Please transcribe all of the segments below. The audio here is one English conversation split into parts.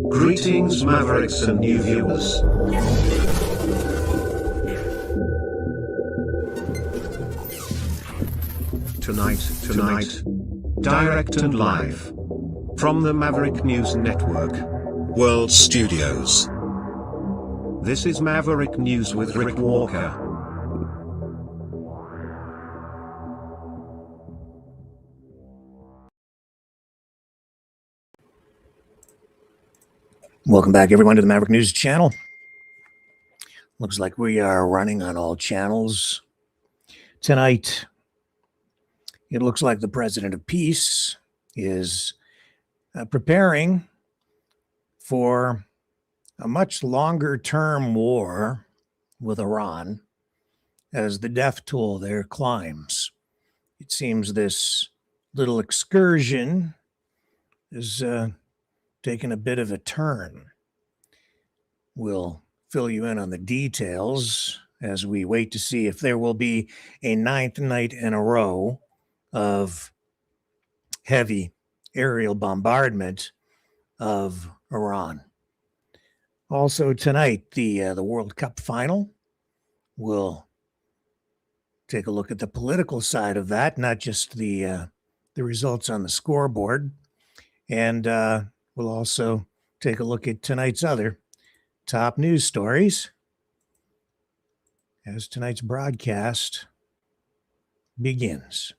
Greetings, Mavericks and new viewers. Tonight, direct and live from the Maverick News Network World Studios. This is Maverick News with Rick Walker. Welcome back, everyone, to the Maverick News channel. Looks like we are running on all channels. Tonight, it looks like the President of Peace is preparing for a much longer-term war with Iran as the death toll there climbs. It seems this little excursion is taken a bit of a turn. We'll fill you in on the details as we wait to see if there will be a ninth night in a row of heavy aerial bombardment of Iran. Also tonight, the World Cup final. We'll take a look at the political side of that, not just the results on the scoreboard. And we'll also take a look at tonight's other top news stories as tonight's broadcast begins.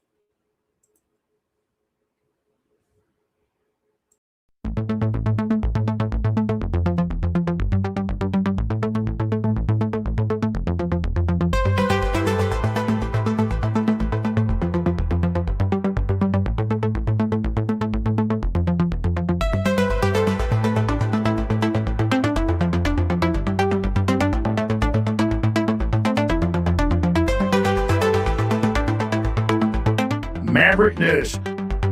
Maverick News.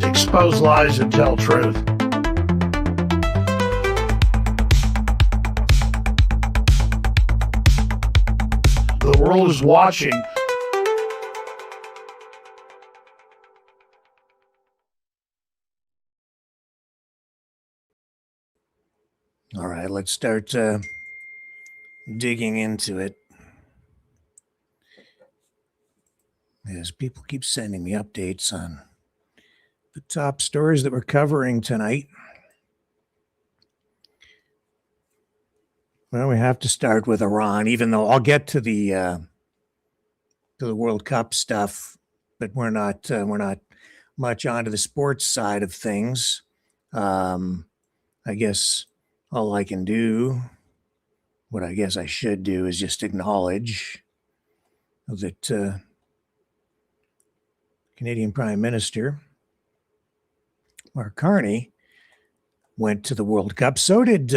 Expose lies and tell truth. The world is watching. All right, let's start digging into it. As people keep sending me updates on the top stories that we're covering tonight. Well, we have to start with Iran, even though I'll get to the World Cup stuff, but we're not much onto the sports side of things. I guess all I can do, what I guess I should do, is just acknowledge that Canadian Prime Minister Mark Carney went to the World Cup. So did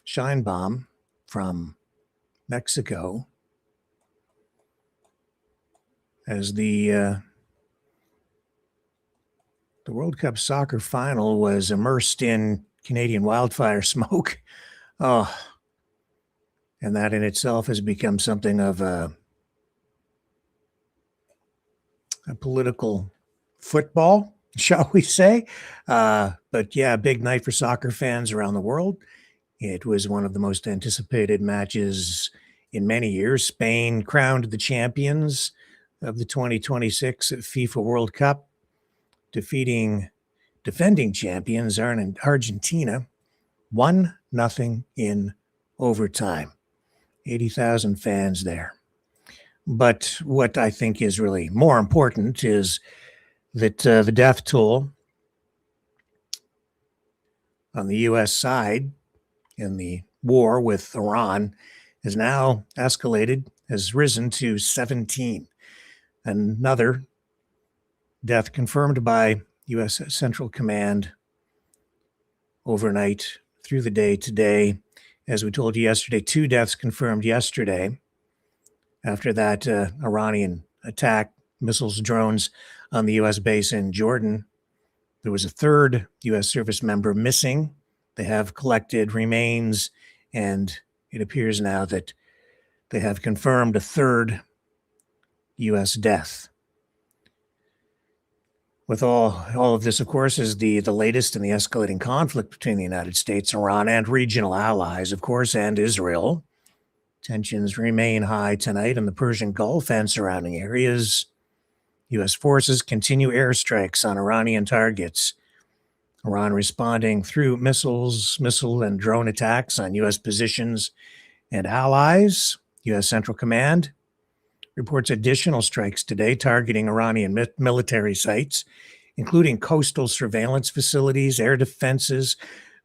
Scheinbaum from Mexico, as the World Cup soccer final was immersed in Canadian wildfire smoke. Oh, and that in itself has become something of a political football, shall we say. But yeah, big night for soccer fans around the world. It was one of the most anticipated matches in many years. Spain crowned the champions of the 2026 FIFA World Cup, defeating defending champions Argentina 1-0 in overtime. 80,000 fans there. But what I think is really more important is that the death toll on the U.S. side in the war with Iran has now escalated, has risen to 17. Another death confirmed by U.S. Central Command overnight through the day today. As we told you yesterday, 2 deaths confirmed yesterday after that Iranian attack, missiles, drones on the U.S. base in Jordan. There was a 3rd U.S. service member missing. They have collected remains, and it appears now that they have confirmed a 3rd U.S. death. With all of this, of course, is the latest in the escalating conflict between the United States, Iran, and regional allies, of course, and Israel. Tensions remain high tonight in the Persian Gulf and surrounding areas. U.S. forces continue airstrikes on Iranian targets. Iran responding through missile and drone attacks on U.S. positions and allies. U.S. Central Command reports additional strikes today targeting Iranian military sites, including coastal surveillance facilities, air defenses,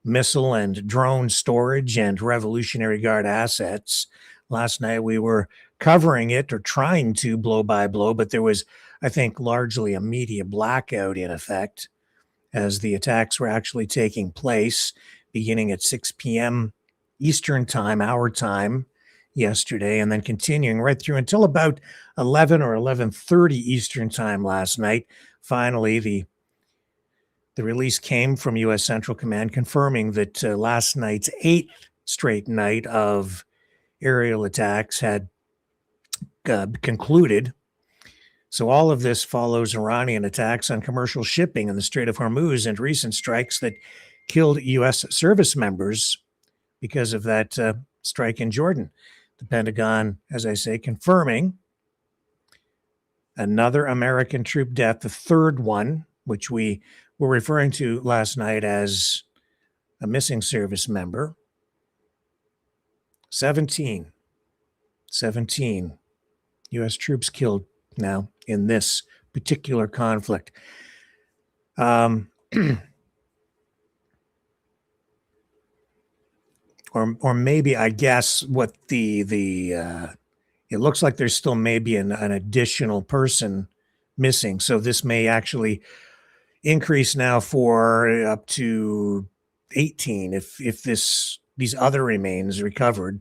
missile and drone storage, and Revolutionary Guard assets. Last night we were covering it or trying to blow by blow, but there was, I think, largely a media blackout in effect as the attacks were actually taking place beginning at 6 p.m. Eastern time, our time, yesterday, and then continuing right through until about 11 or 11:30 Eastern time last night. Finally, the release came from U.S. Central Command confirming that last night's 8th straight night of aerial attacks had concluded. So all of this follows Iranian attacks on commercial shipping in the Strait of Hormuz and recent strikes that killed U.S. service members because of that strike in Jordan. The Pentagon, as I say, confirming another American troop death, the third one, which we were referring to last night as a missing service member. 17 U.S. troops killed now in this particular conflict. Or maybe, I guess, what it looks like there's still maybe an additional person missing. So this may actually increase now for up to 18 if these other remains recovered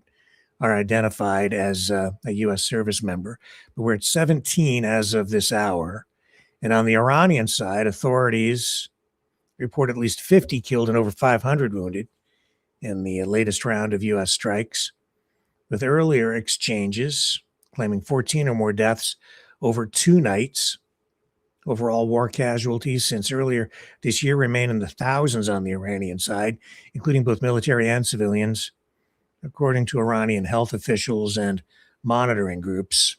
are identified as a U.S. service member. But we're at 17 as of this hour. And on the Iranian side, authorities report at least 50 killed and over 500 wounded in the latest round of U.S. strikes, with earlier exchanges claiming 14 or more deaths over 2 nights. Overall war casualties since earlier this year remain in the thousands on the Iranian side, including both military and civilians, according to Iranian health officials and monitoring groups.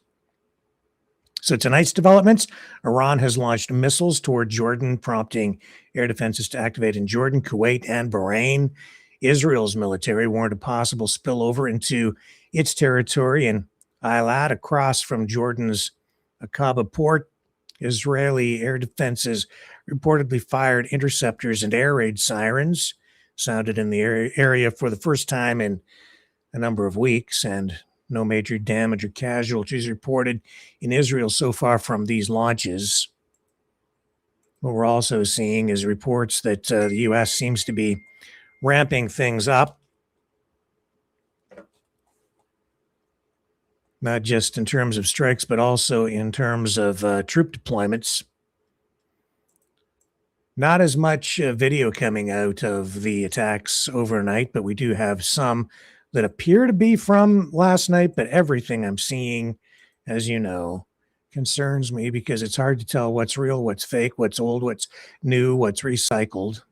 So tonight's developments: Iran has launched missiles toward Jordan, prompting air defenses to activate in Jordan, Kuwait, and Bahrain. Israel's military warned of possible spillover into its territory in Eilat, across from Jordan's Aqaba port. Israeli air defenses reportedly fired interceptors and air raid sirens, sounded in the area for the first time in a number of weeks, and no major damage or casualties reported in Israel so far from these launches. What we're also seeing is reports that the U.S. seems to be ramping things up, not just in terms of strikes, but also in terms of troop deployments. Not as much video coming out of the attacks overnight, but we do have some that appear to be from last night. But everything I'm seeing, as you know, concerns me because it's hard to tell what's real, what's fake, what's old, what's new, what's recycled.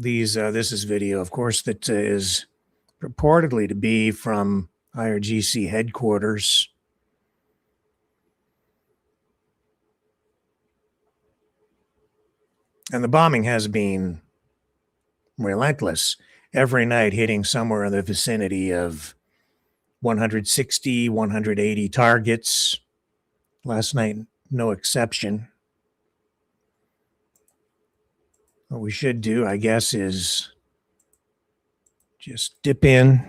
This is video, of course, that is purportedly to be from IRGC headquarters. And the bombing has been relentless, every night hitting somewhere in the vicinity of 160, 180 targets. Last night, no exception. What we should do, I guess, is just dip in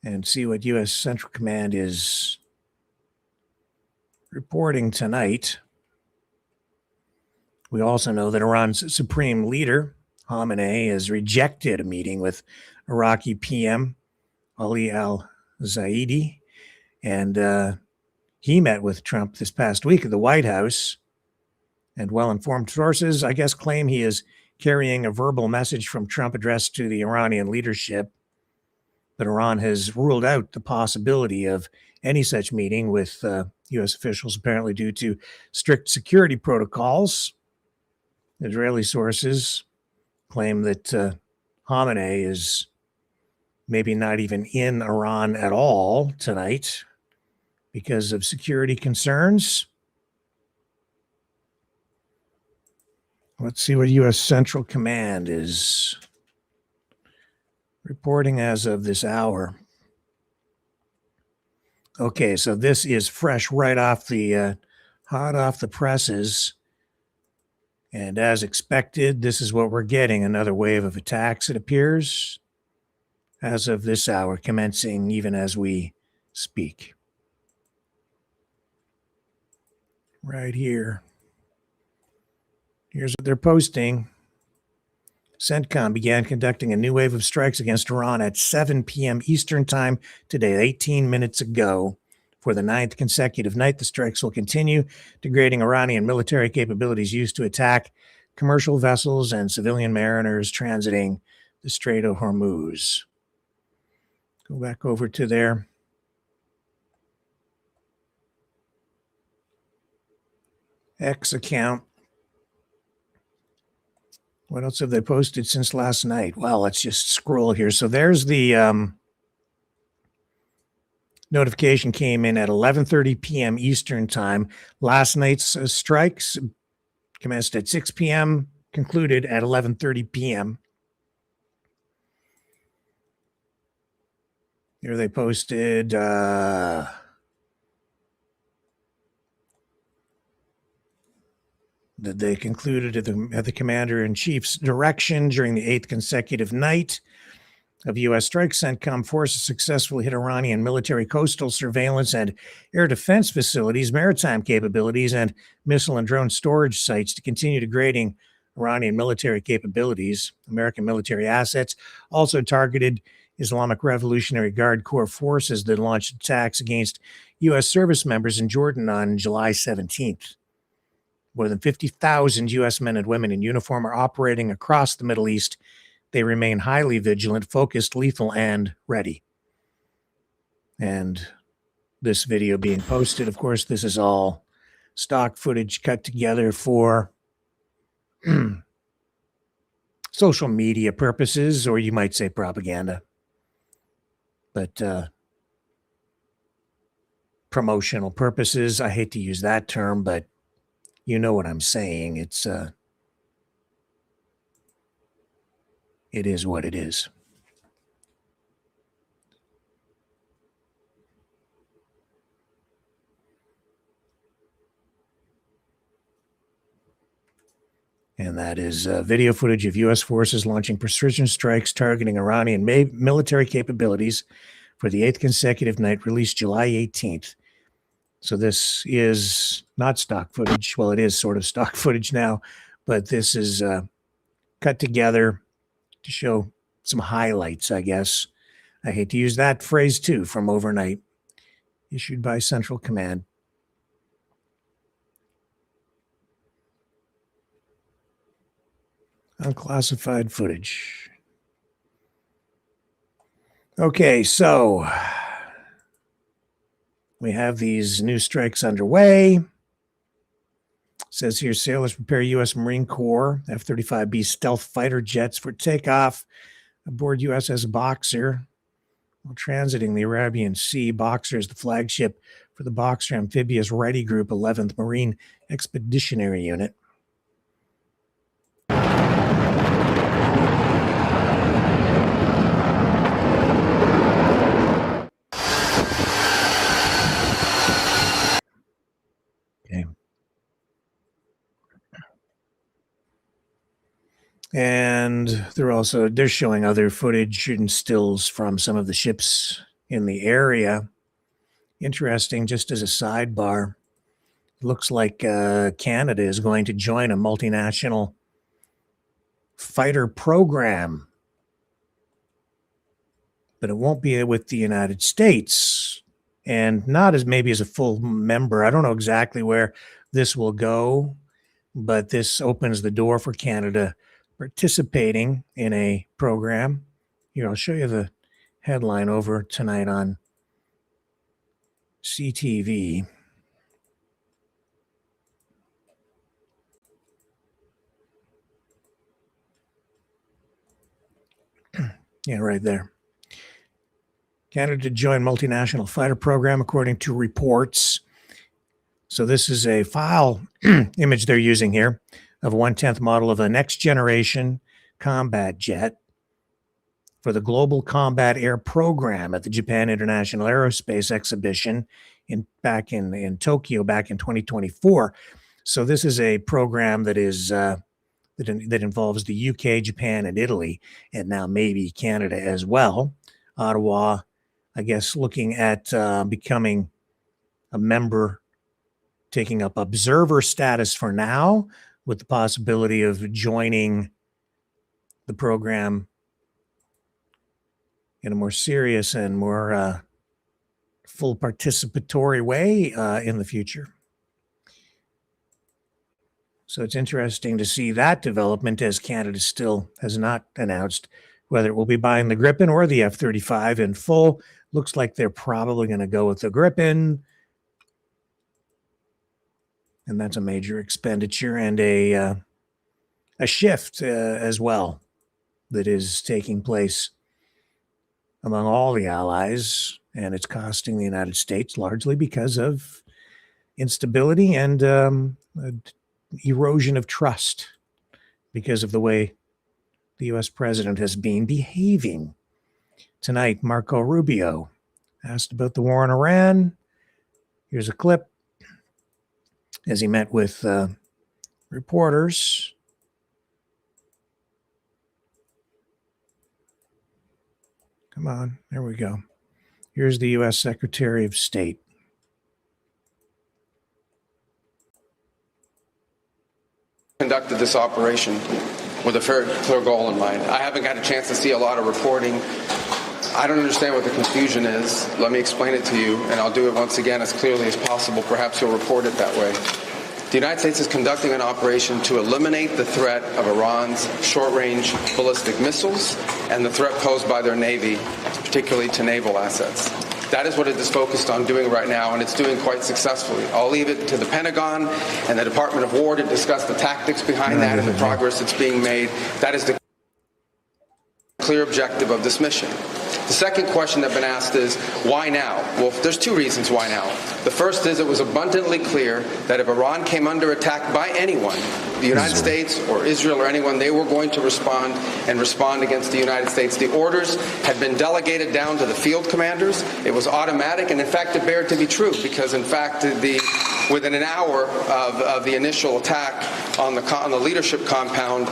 and see what U.S. Central Command is reporting tonight. We also know that Iran's supreme leader, Khamenei, has rejected a meeting with Iraqi PM Ali al-Zaidi, and he met with Trump this past week at the White House. And well-informed sources, I guess, claim he is carrying a verbal message from Trump addressed to the Iranian leadership. But Iran has ruled out the possibility of any such meeting with U.S. officials, apparently due to strict security protocols. Israeli sources claim that Khamenei is maybe not even in Iran at all tonight because of security concerns. Let's see what U.S. Central Command is reporting as of this hour. Okay, so this is fresh right off the hot off the presses. And as expected, this is what we're getting, another wave of attacks, it appears, as of this hour, commencing even as we speak. Right here. Here's what they're posting. CENTCOM began conducting a new wave of strikes against Iran at 7 p.m. Eastern Time today, 18 minutes ago. For the 9th consecutive night, the strikes will continue, degrading Iranian military capabilities used to attack commercial vessels and civilian mariners transiting the Strait of Hormuz. Go back over to their X account. What else have they posted since last night? Well, let's just scroll here. So there's the notification came in at 11:30 p.m. Eastern Time. Last night's strikes commenced at 6 p.m., concluded at 11:30 p.m. Here they posted that they concluded at the commander-in-chief's direction during the 8th consecutive night of U.S. strikes. CENTCOM forces successfully hit Iranian military coastal surveillance and air defense facilities, maritime capabilities, and missile and drone storage sites to continue degrading Iranian military capabilities. American military assets also targeted Islamic Revolutionary Guard Corps forces that launched attacks against U.S. service members in Jordan on July 17th. More than 50,000 U.S. men and women in uniform are operating across the Middle East. They remain highly vigilant, focused, lethal, and ready. And this video being posted, of course, this is all stock footage cut together for social media purposes, or you might say propaganda. But promotional purposes, I hate to use that term, but you know what I'm saying. It is what it is. And that is video footage of U.S. forces launching precision strikes targeting Iranian military capabilities for the 8th consecutive night, released July 18th. So this is not stock footage. Well, it is sort of stock footage now, but this is cut together to show some highlights, I guess. I hate to use that phrase too, from overnight, issued by Central Command. Unclassified footage. Okay, so we have these new strikes underway. It says here, sailors prepare U.S. Marine Corps F-35B stealth fighter jets for takeoff aboard USS Boxer while transiting the Arabian Sea. Boxer is the flagship for the Boxer Amphibious Ready Group 11th Marine Expeditionary Unit. Okay. And they're showing other footage and stills from some of the ships in the area. Interesting, just as a sidebar, it looks like Canada is going to join a multinational fighter program, but it won't be with the United States, and not as maybe as a full member. I don't know exactly where this will go, but this opens the door for Canada participating in a program. Here, I'll show you the headline over tonight on CTV. Yeah, right there. Canada joined multinational fighter program, according to reports. So this is a file image they're using here of a 1/10th model of a next generation combat jet for the Global Combat Air Program at the Japan International Aerospace Exhibition back in Tokyo back in 2024. So this is a program that is that involves the UK, Japan, and Italy, and now maybe Canada as well. Ottawa, I guess, looking at becoming a member, taking up observer status for now, with the possibility of joining the program in a more serious and more full participatory way in the future. So it's interesting to see that development, as Canada still has not announced whether it will be buying the Gripen or the F-35 in full. Looks like they're probably going to go with the Gripen. And that's a major expenditure and a shift as well that is taking place among all the allies. And it's costing the United States largely because of instability and erosion of trust because of the way the U.S. president has been behaving. Tonight, Marco Rubio asked about the war in Iran. Here's a clip as he met with reporters. Come on, there we go. Here's the U.S. Secretary of State. Conducted this operation with a very clear goal in mind. I haven't got a chance to see a lot of reporting. I don't understand what the confusion is. Let me explain it to you, and I'll do it once again as clearly as possible. Perhaps you'll report it that way. The United States is conducting an operation to eliminate the threat of Iran's short-range ballistic missiles and the threat posed by their Navy, particularly to naval assets. That is what it is focused on doing right now, and it's doing quite successfully. I'll leave it to the Pentagon and the Department of War to discuss the tactics behind that and the progress that's being made. That is the clear objective of this mission. The second question that's been asked is, why now? Well, there's two reasons why now. The first is it was abundantly clear that if Iran came under attack by anyone, the United States or Israel or anyone, they were going to respond and respond against the United States. The orders had been delegated down to the field commanders. It was automatic, and in fact, it bared to be true because, in fact, within an hour of the initial attack on the leadership compound,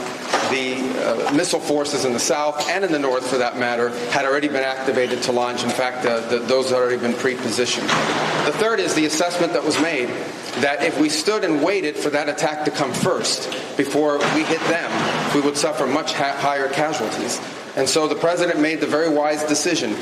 the missile forces in the south and in the north, for that matter, had already been activated to launch. In fact, those had already been pre-positioned. The third is the assessment that was made that if we stood and waited for that attack to come first before we hit them, we would suffer much higher casualties. And so the president made the very wise decision.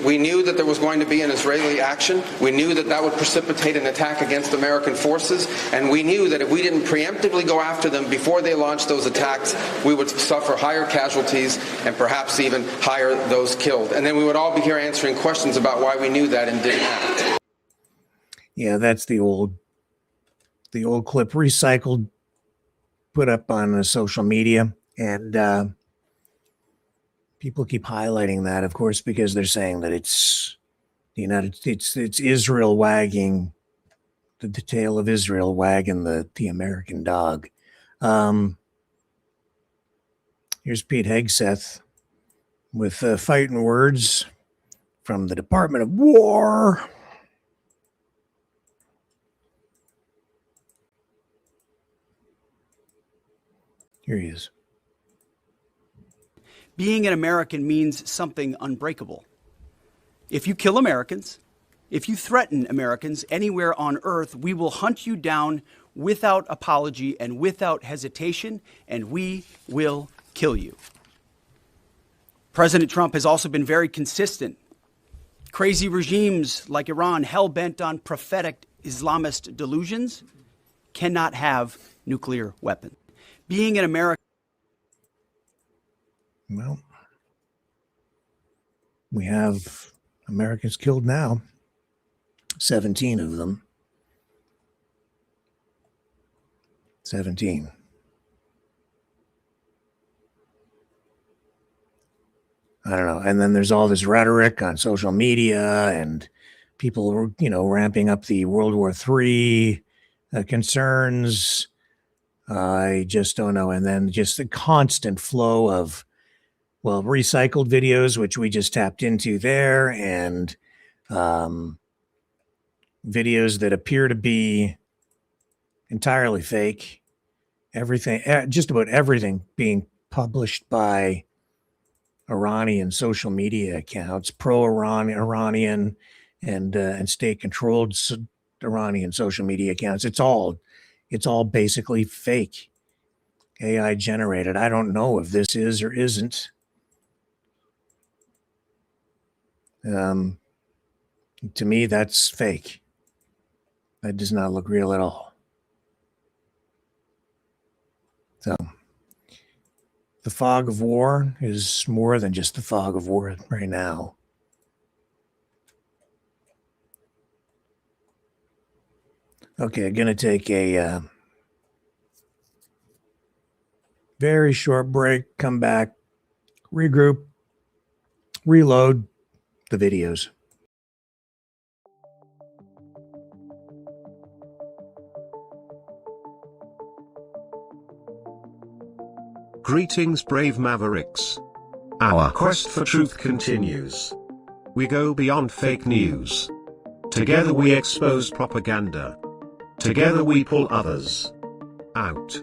We knew that there was going to be an Israeli action. We knew that that would precipitate an attack against American forces. And we knew that if we didn't preemptively go after them before they launched those attacks, we would suffer higher casualties and perhaps even higher those killed. And then we would all be here answering questions about why we knew that and didn't act. Yeah, that's the old clip recycled, put up on social media. And people keep highlighting that, of course, because they're saying that it's the United States, it's Israel wagging the tail of Israel, wagging the American dog. Here's Pete Hegseth with fighting words from the Department of War. Here he is. Being an American means something unbreakable. If you kill Americans, if you threaten Americans anywhere on earth, we will hunt you down without apology and without hesitation, and we will kill you. President Trump has also been very consistent. Crazy regimes like Iran, hell-bent on prophetic Islamist delusions, cannot have nuclear weapons. Being an American. Well, we have Americans killed now. 17 of them. 17. I don't know. And then there's all this rhetoric on social media and people, ramping up the World War III concerns. I just don't know. And then just the constant flow of, recycled videos, which we just tapped into there, and videos that appear to be entirely fake. Everything, just about everything being published by Iranian social media accounts, pro-Iranian and state-controlled Iranian social media accounts. It's all basically fake, AI generated. I don't know if this is or isn't. To me, that's fake. That does not look real at all. So, the fog of war is more than just the fog of war right now. Okay, I'm going to take a very short break, come back, regroup, reload the videos. Greetings, brave Mavericks. Our quest for truth continues. We go beyond fake news. Together we expose propaganda. Together we pull others out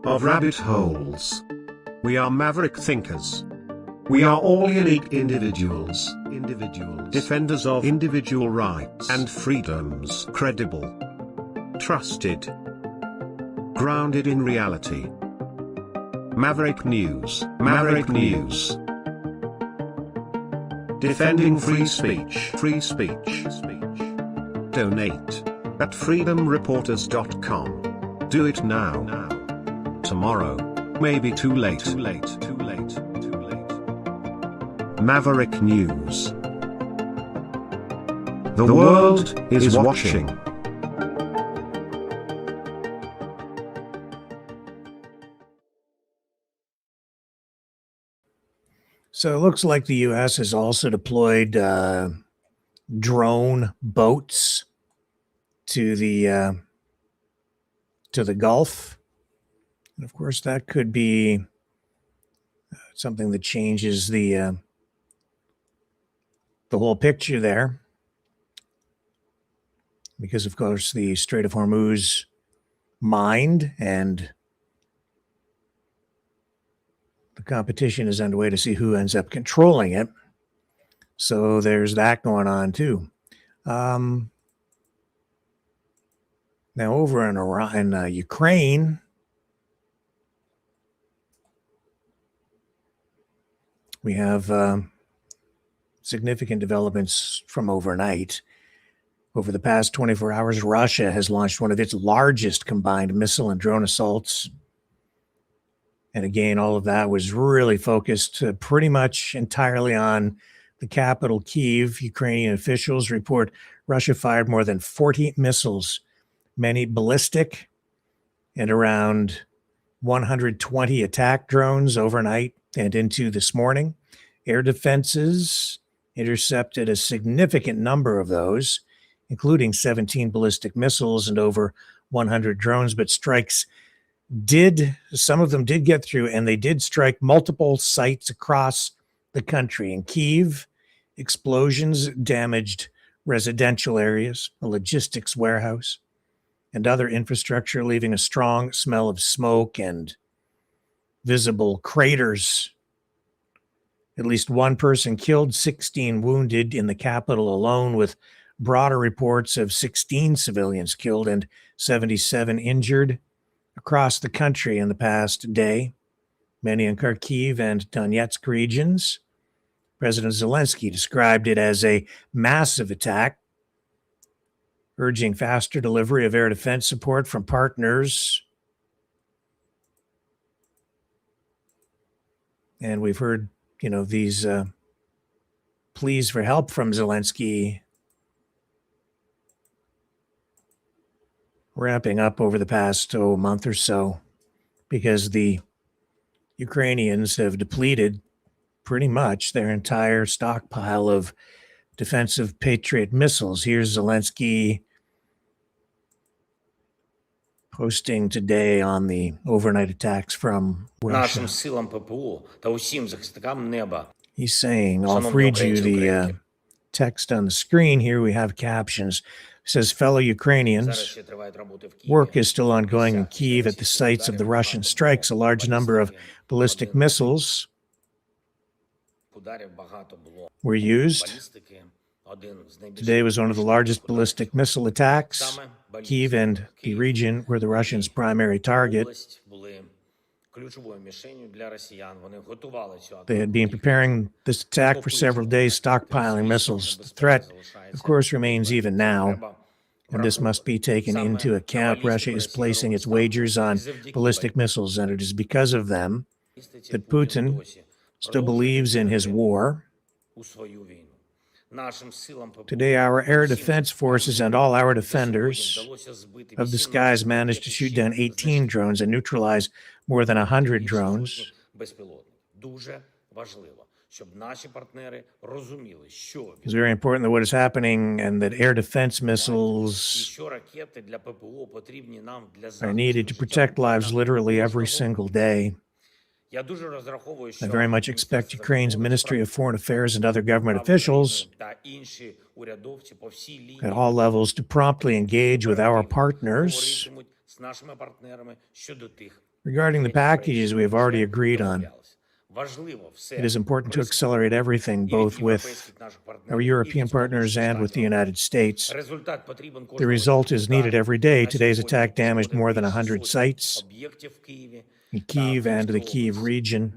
of rabbit holes. We are maverick thinkers. We are all unique individuals, defenders of individual rights and freedoms, credible, trusted, grounded in reality. Maverick News, Maverick News. Defending free speech, free speech. Donate at freedomreporters.com. Do it now. Tomorrow may be too late. Maverick News. The world is watching. So it looks like the U.S. has also deployed drone boats to the Gulf. And of course, that could be something that changes the whole picture there, because of course the Strait of Hormuz mined, and the competition is underway to see who ends up controlling it. So there's that going on too. Now over in Ukraine, we have significant developments from overnight. Over the past 24 hours, Russia has launched one of its largest combined missile and drone assaults. And again, all of that was really focused pretty much entirely on the capital, Kyiv. Ukrainian officials report Russia fired more than 40 missiles, many ballistic, and around 120 attack drones overnight and into this morning. Air defenses intercepted a significant number of those, including 17 ballistic missiles and over 100 drones, but some of them did get through, and they did strike multiple sites across the country. In Kyiv, explosions damaged residential areas, a logistics warehouse, and other infrastructure, leaving a strong smell of smoke and visible craters. At least one person killed, 16 wounded in the capital alone, with broader reports of 16 civilians killed and 77 injured across the country in the past day, many in Kharkiv and Donetsk regions. President Zelensky described it as a massive attack, urging faster delivery of air defense support from partners. And we've heard, these pleas for help from Zelensky ramping up over the past month or so because the Ukrainians have depleted pretty much their entire stockpile of defensive Patriot missiles. Here's Zelensky posting today on the overnight attacks from Russia. Нашим силам ППО та усім захисникам неба. He's saying, I'll read you the text on the screen. Here we have captions. It says, fellow Ukrainians, work is still ongoing in Kyiv at the sites of the Russian strikes. A large number of ballistic missiles were used. Today was one of the largest ballistic missile attacks. Kyiv and the region were the Russians' primary target. They had been preparing this attack for several days, stockpiling missiles. The threat, of course, remains even now, and this must be taken into account. Russia is placing its wagers on ballistic missiles, and it is because of them that Putin still believes in his war. Today, our air defense forces and all our defenders of the skies managed to shoot down 18 drones and neutralize more than 100 drones. It's very important that what is happening and that air defense missiles are needed to protect lives literally every single day. I very much expect Ukraine's Ministry of Foreign Affairs and other government officials at all levels to promptly engage with our partners regarding the packages we have already agreed on. It is important to accelerate everything, both with our European partners and with the United States. The result is needed every day. Today's attack damaged more than 100 sites in Kyiv and the Kyiv region.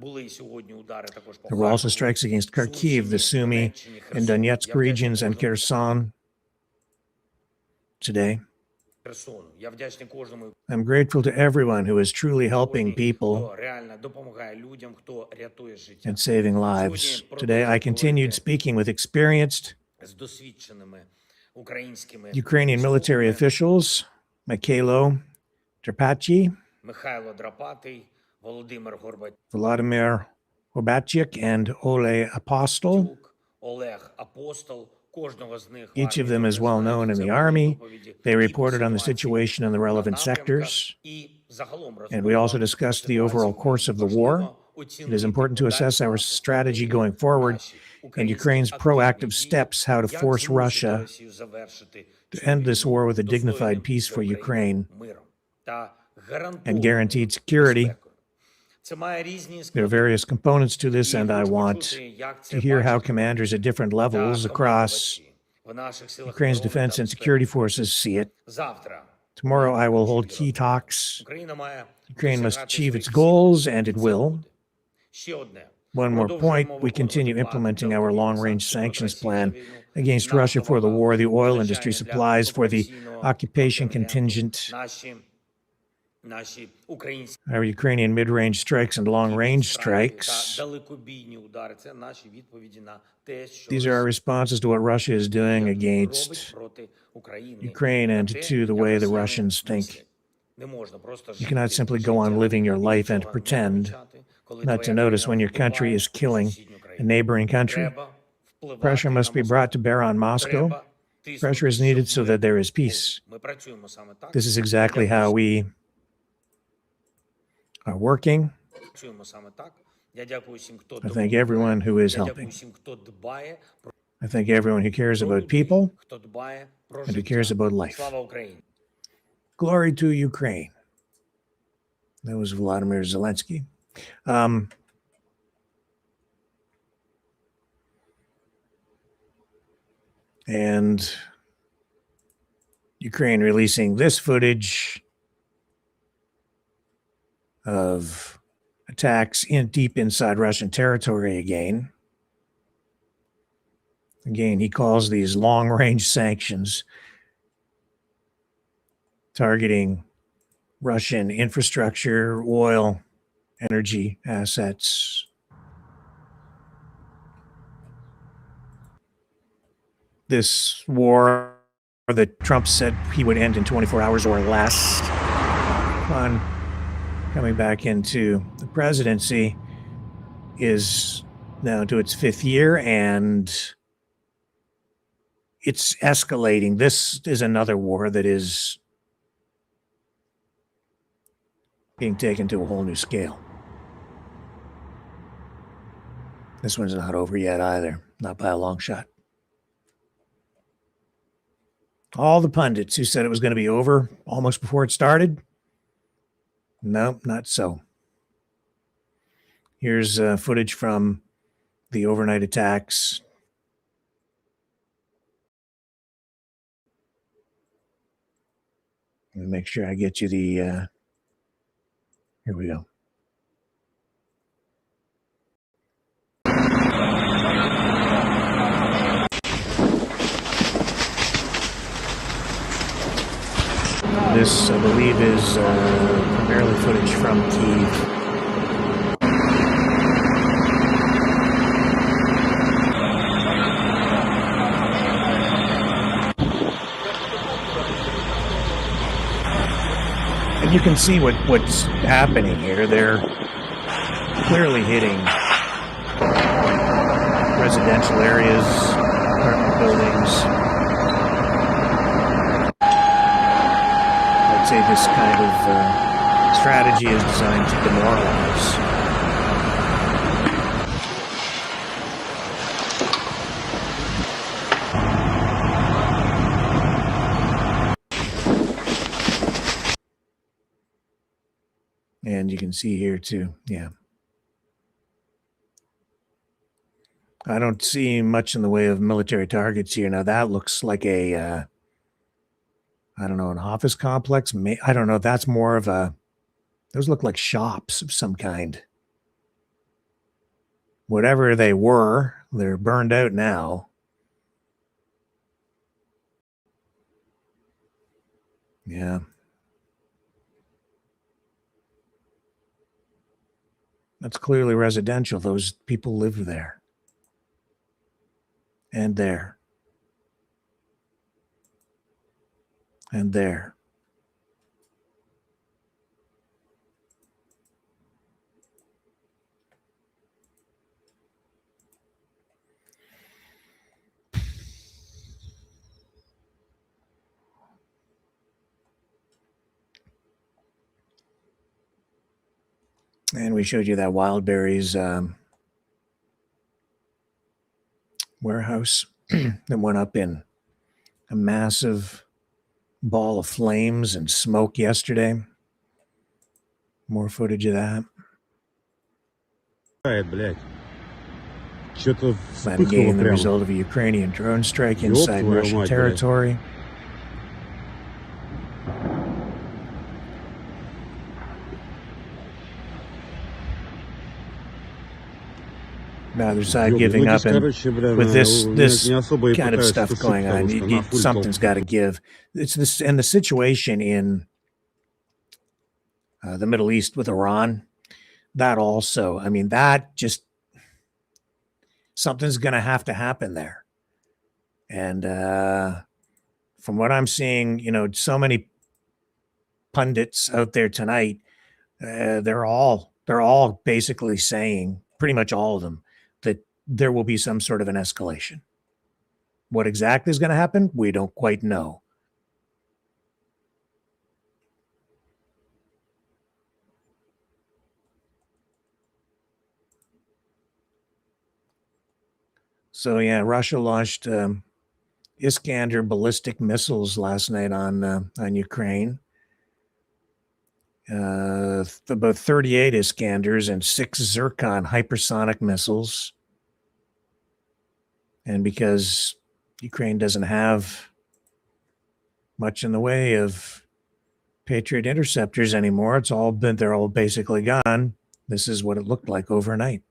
There were also strikes against Kharkiv, the Sumy, and Donetsk regions, and Kherson today. I'm grateful to everyone who is truly helping people and saving lives. Today, I continued speaking with experienced Ukrainian military officials, Mikhailo Drapachy, Vladimir Gorbatyuk, and Oleg Apostol. Each of them is well known in the army. They reported on the situation in the relevant sectors, and we also discussed the overall course of the war. It is important to assess our strategy going forward and Ukraine's proactive steps how to force Russia to end this war with a dignified peace for Ukraine and guaranteed security. There are various components to this, and I want to hear how commanders at different levels across Ukraine's defense and security forces see it. Tomorrow I will hold key talks. Ukraine must achieve its goals, and it will. One more point, we continue implementing our long-range sanctions plan against Russia for the war, the oil industry supplies for the occupation contingent, our Ukrainian mid-range strikes and long-range strikes. These are our responses to what Russia is doing against Ukraine and to the way the Russians think. You cannot simply go on living your life and pretend not to notice when your country is killing a neighboring country. Pressure must be brought to bear on Moscow. Pressure is needed so that there is peace. This is exactly how we are working. I thank everyone who is helping. I thank everyone who cares about people and who cares about life. Glory to Ukraine. That was Vladimir Zelensky. And Ukraine releasing this footage of attacks deep inside Russian territory again. Again, he calls these long-range sanctions targeting Russian infrastructure, oil, energy assets. This war that Trump said he would end in 24 hours or less on coming back into the presidency is now to its 5th year, and it's escalating. This is another war that is being taken to a whole new scale. This one's not over yet either, not by a long shot. All the pundits who said it was going to be over almost before it started, no, not so. Here's footage from the overnight attacks. Let me make sure I get you the, here we go. This, I believe, is primarily footage from Kyiv. And you can see what's happening here. They're clearly hitting residential areas, apartment buildings. I'd say this kind of strategy is designed to demoralize. And you can see here too, yeah. I don't see much in the way of military targets here. Now that looks like a, I don't know, an office complex. I don't know. That's more of a, those look like shops of some kind. Whatever they were, they're burned out now. Yeah. That's clearly residential. Those people live there. And there. And there. And we showed you that Wild Berries warehouse that went up in a massive ball of flames and smoke yesterday. More footage of that. That again, the result of a Ukrainian drone strike inside Russian territory. Neither side giving up, and with this kind of stuff going on, something's got to give. It's this, and the situation in the Middle East with Iran, that also, I mean, that just, something's going to have to happen there. And from what I'm seeing, you know, so many pundits out there tonight, they're all basically saying, pretty much all of them, that there will be some sort of an escalation. What exactly is going to happen? We don't quite know. So yeah, Russia launched Iskander ballistic missiles last night on Ukraine. About 38 Iskanders and 6 Zircon hypersonic missiles. And because Ukraine doesn't have much in the way of Patriot interceptors anymore, they're all basically gone. This is what it looked like overnight.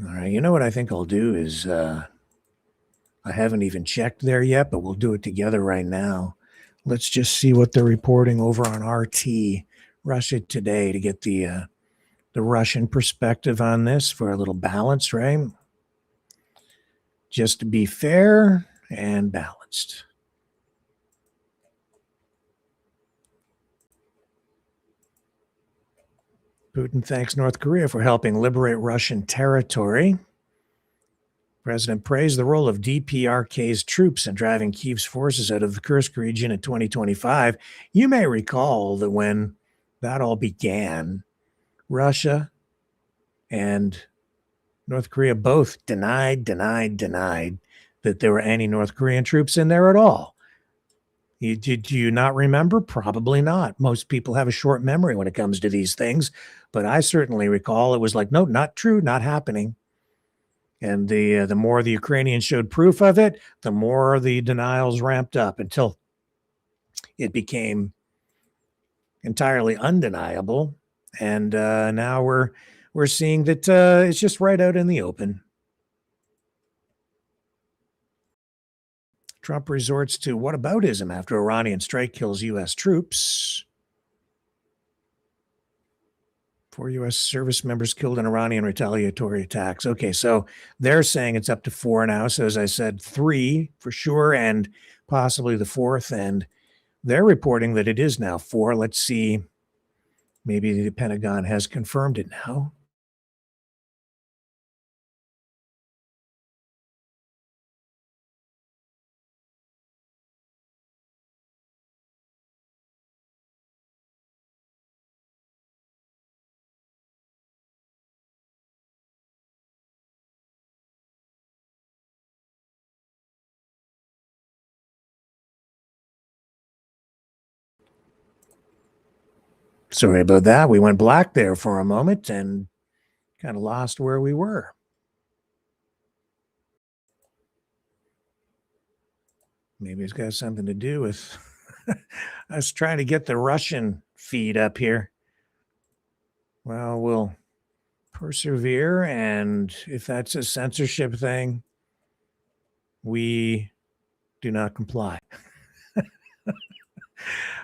All right. You know what I think I'll do is I haven't even checked there yet, but we'll do it together right now. Let's just see what they're reporting over on RT, Russia Today, to get the Russian perspective on this for a little balance, right? Just to be fair and balanced. Putin thanks North Korea for helping liberate Russian territory. President praised the role of DPRK's troops in driving Kyiv's forces out of the Kursk region in 2025. You may recall that when that all began, Russia and North Korea both denied that there were any North Korean troops in there at all. Do you not remember? Probably not. Most people have a short memory when it comes to these things, but I certainly recall it was like, no, not true, not happening. And the more the Ukrainians showed proof of it, the more the denials ramped up until it became entirely undeniable. And now we're seeing that it's just right out in the open. Trump resorts to whataboutism after Iranian strike kills U.S. troops. 4 U.S. service members killed in Iranian retaliatory attacks. Okay, so they're saying it's up to 4 now. So as I said, 3 for sure, and possibly the 4th. And they're reporting that it is now 4. Let's see. Maybe the Pentagon has confirmed it now. Sorry about that. We went black there for a moment and kind of lost where we were. Maybe it's got something to do with us trying to get the Russian feed up here. Well, we'll persevere, and if that's a censorship thing, we do not comply.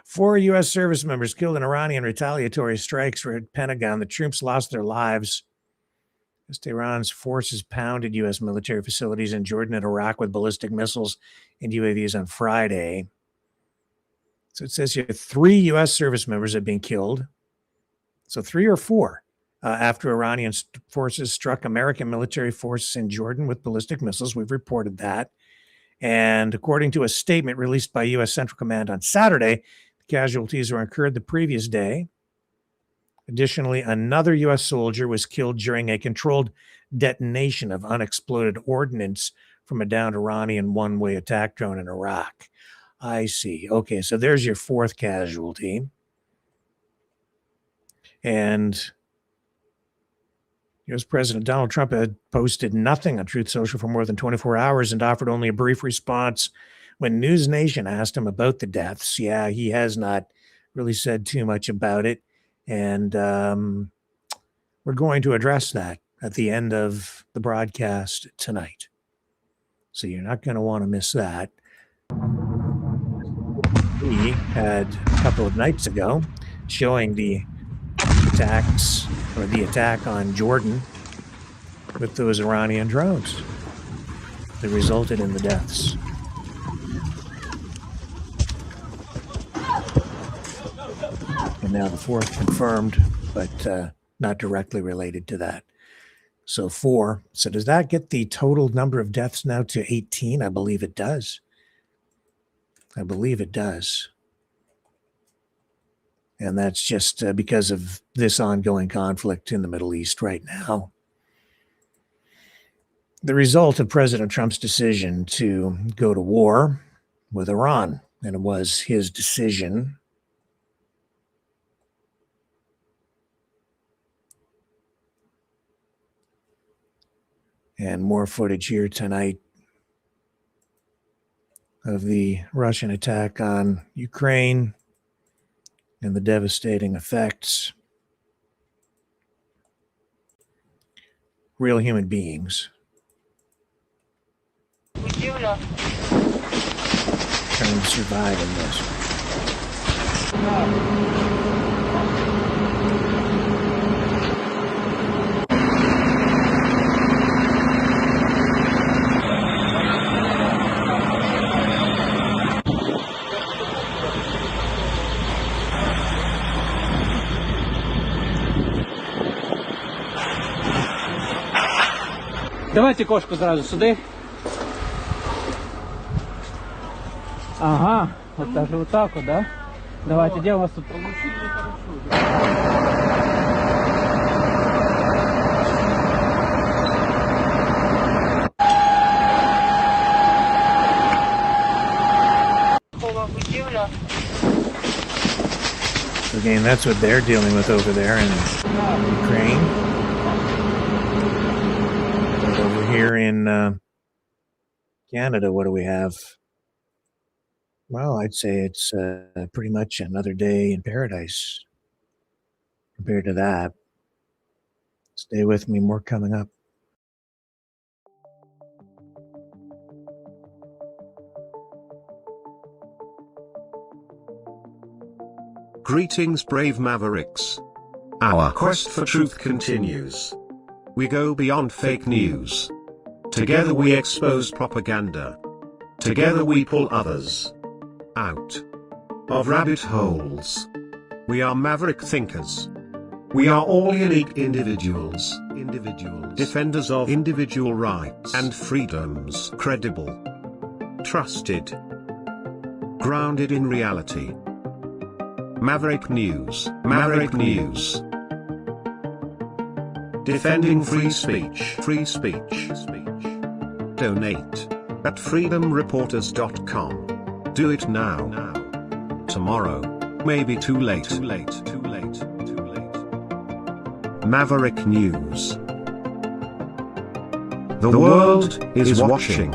4 U.S. service members killed in Iranian retaliatory strikes were at Pentagon. The troops lost their lives as Tehran's forces pounded U.S. military facilities in Jordan and Iraq with ballistic missiles and UAVs on Friday. So it says here 3 U.S. service members have been killed. So 3 or 4 after Iranian forces struck American military forces in Jordan with ballistic missiles. We've reported that. And according to a statement released by U.S. Central Command on Saturday, the casualties were incurred the previous day. Additionally, another U.S. soldier was killed during a controlled detonation of unexploded ordnance from a downed Iranian one-way attack drone in Iraq. I see. Okay, so there's your 4th casualty. And U.S. President Donald Trump had posted nothing on Truth Social for more than 24 hours and offered only a brief response when News Nation asked him about the deaths. Yeah, he has not really said too much about it. And we're going to address that at the end of the broadcast tonight. So you're not going to want to miss that. We had a couple of nights ago showing the attacks or the attack on Jordan with those Iranian drones that resulted in the deaths. And now the 4th confirmed, but not directly related to that. So 4. So does that get the total number of deaths now to 18? I believe it does. I believe it does. And that's just because of this ongoing conflict in the Middle East right now. The result of President Trump's decision to go to war with Iran, and it was his decision. And more footage here tonight of the Russian attack on Ukraine and the devastating effects. real human beings trying to survive in this. Давайте кошку зразу сюди. Ага, вот даже вот так вот, да? Давайте, где у вас тут? Again, that's what they're dealing with over there in Ukraine. But over here in Canada, what do we have? Well, I'd say it's pretty much another day in paradise compared to that. Stay with me, more coming up. Greetings, brave Mavericks. Our quest for truth continues. We go beyond fake news. Together we expose propaganda. Together we pull others out of rabbit holes. We are maverick thinkers. We are all unique individuals, defenders of individual rights and freedoms, credible, trusted, grounded in reality. Maverick News, Maverick News. Defending free speech, free speech. Donate at freedomreporters.com. Do it now. Tomorrow may be too late. Maverick News. The world is watching.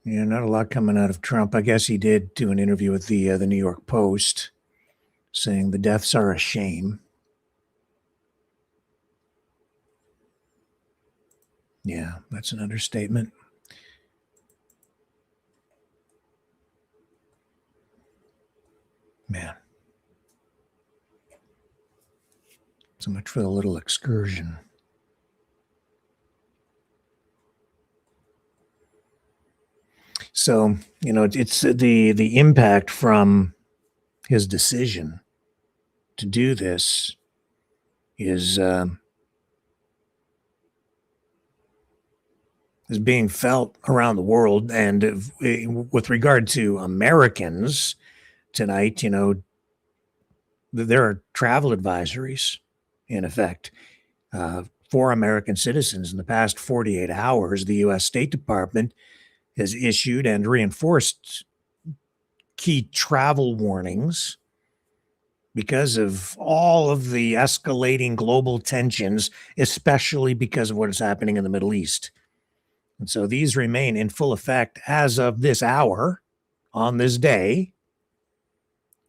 Yeah, not a lot coming out of Trump. I guess he did do an interview with the New York Post saying the deaths are a shame. Yeah, that's an understatement. Man. So much for the little excursion. So, you know, it's the impact from his decision to do this is being felt around the world. And with regard to Americans tonight, you know, there are travel advisories in effect for American citizens. In the past 48 hours, the U.S. State Department has issued and reinforced key travel warnings because of all of the escalating global tensions, especially because of what is happening in the Middle East. And so these remain in full effect as of this hour on this day.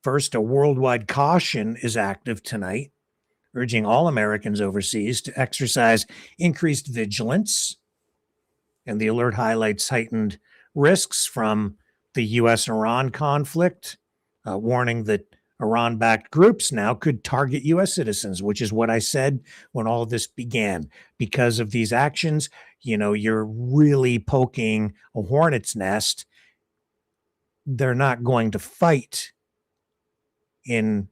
First, a worldwide caution is active tonight, urging all Americans overseas to exercise increased vigilance. And the alert highlights heightened risks from the U.S.-Iran conflict, warning that Iran-backed groups now could target U.S. citizens, which is what I said when all of this began. Because of these actions, you know, you're really poking a hornet's nest. They're not going to fight in,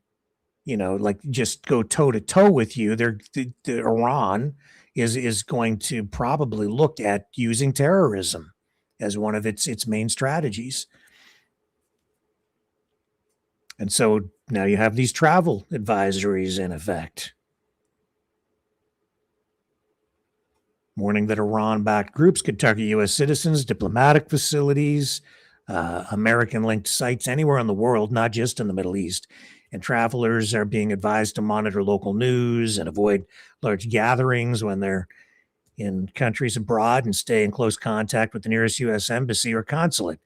you know, like just go toe-to-toe with you. Iran is going to probably look at using terrorism as one of its main strategies. And so now you have these travel advisories in effect, warning that Iran-backed groups could target U.S. citizens, diplomatic facilities, American-linked sites anywhere in the world, not just in the Middle East. And travelers are being advised to monitor local news and avoid large gatherings when they're in countries abroad and stay in close contact with the nearest U.S. embassy or consulate.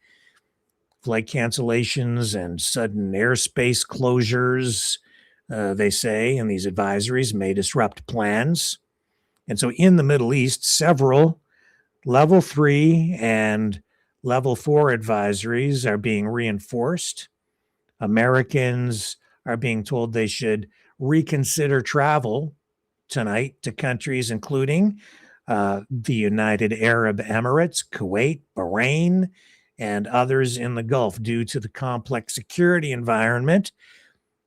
flight cancellations and sudden airspace closures, they say, in these advisories may disrupt plans. And so in the Middle East, several level 3 and level 4 advisories are being reinforced. Americans are being told they should reconsider travel tonight to countries including the United Arab Emirates, Kuwait, Bahrain, and others in the Gulf due to the complex security environment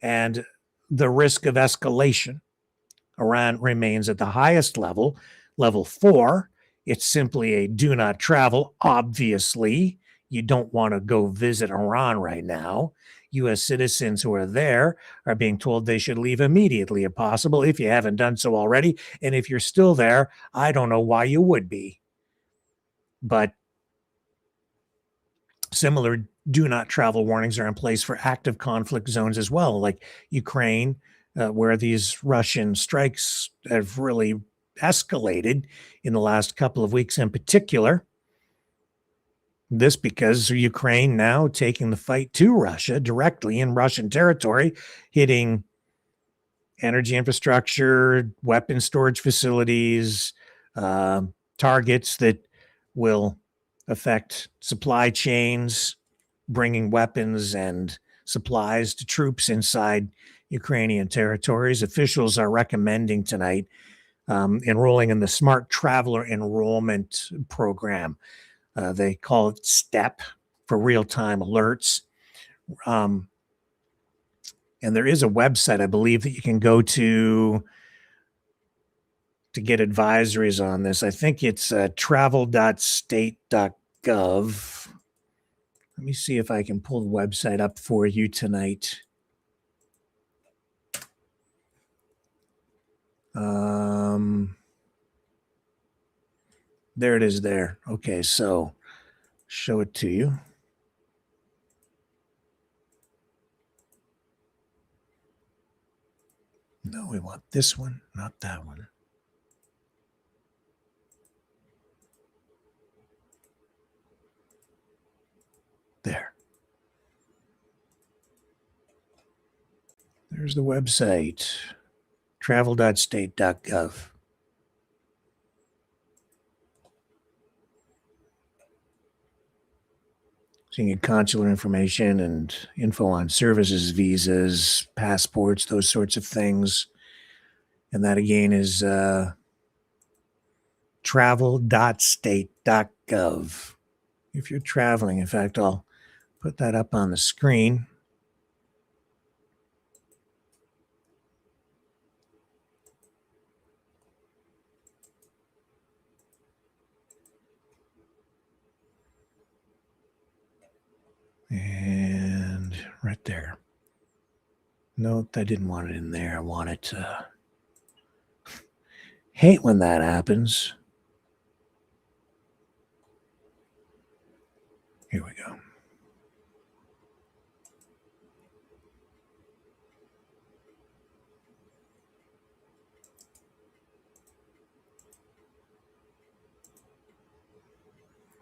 and the risk of escalation. Iran remains at the highest level, level 4. It's simply a do not travel. Obviously, you don't want to go visit Iran right now. U.S. citizens who are there are being told they should leave immediately if possible, if you haven't done so already. And if you're still there, I don't know why you would be. But similar do not travel warnings are in place for active conflict zones as well, like Ukraine, where these Russian strikes have really escalated in the last couple of weeks in particular. This because Ukraine now taking the fight to Russia directly in Russian territory, hitting energy infrastructure, weapon storage facilities, targets that will affect supply chains, bringing weapons and supplies to troops inside Ukrainian territories. Officials are recommending tonight enrolling in the Smart Traveler Enrollment Program. They call it STEP for real-time alerts. And there is a website, I believe, that you can go to get advisories on this. I think it's travel.state.gov. Let me see if I can pull the website up for you tonight. There it is there. Okay, so show it to you. No, we want this one, not that one. There. There's the website, travel.state.gov. So you can get consular information and info on services, visas, passports, those sorts of things. And that again is travel.state.gov. If you're traveling, in fact, I'll put that up on the screen. And right there. Nope, I didn't want it in there. I want it to hate when that happens. Here we go.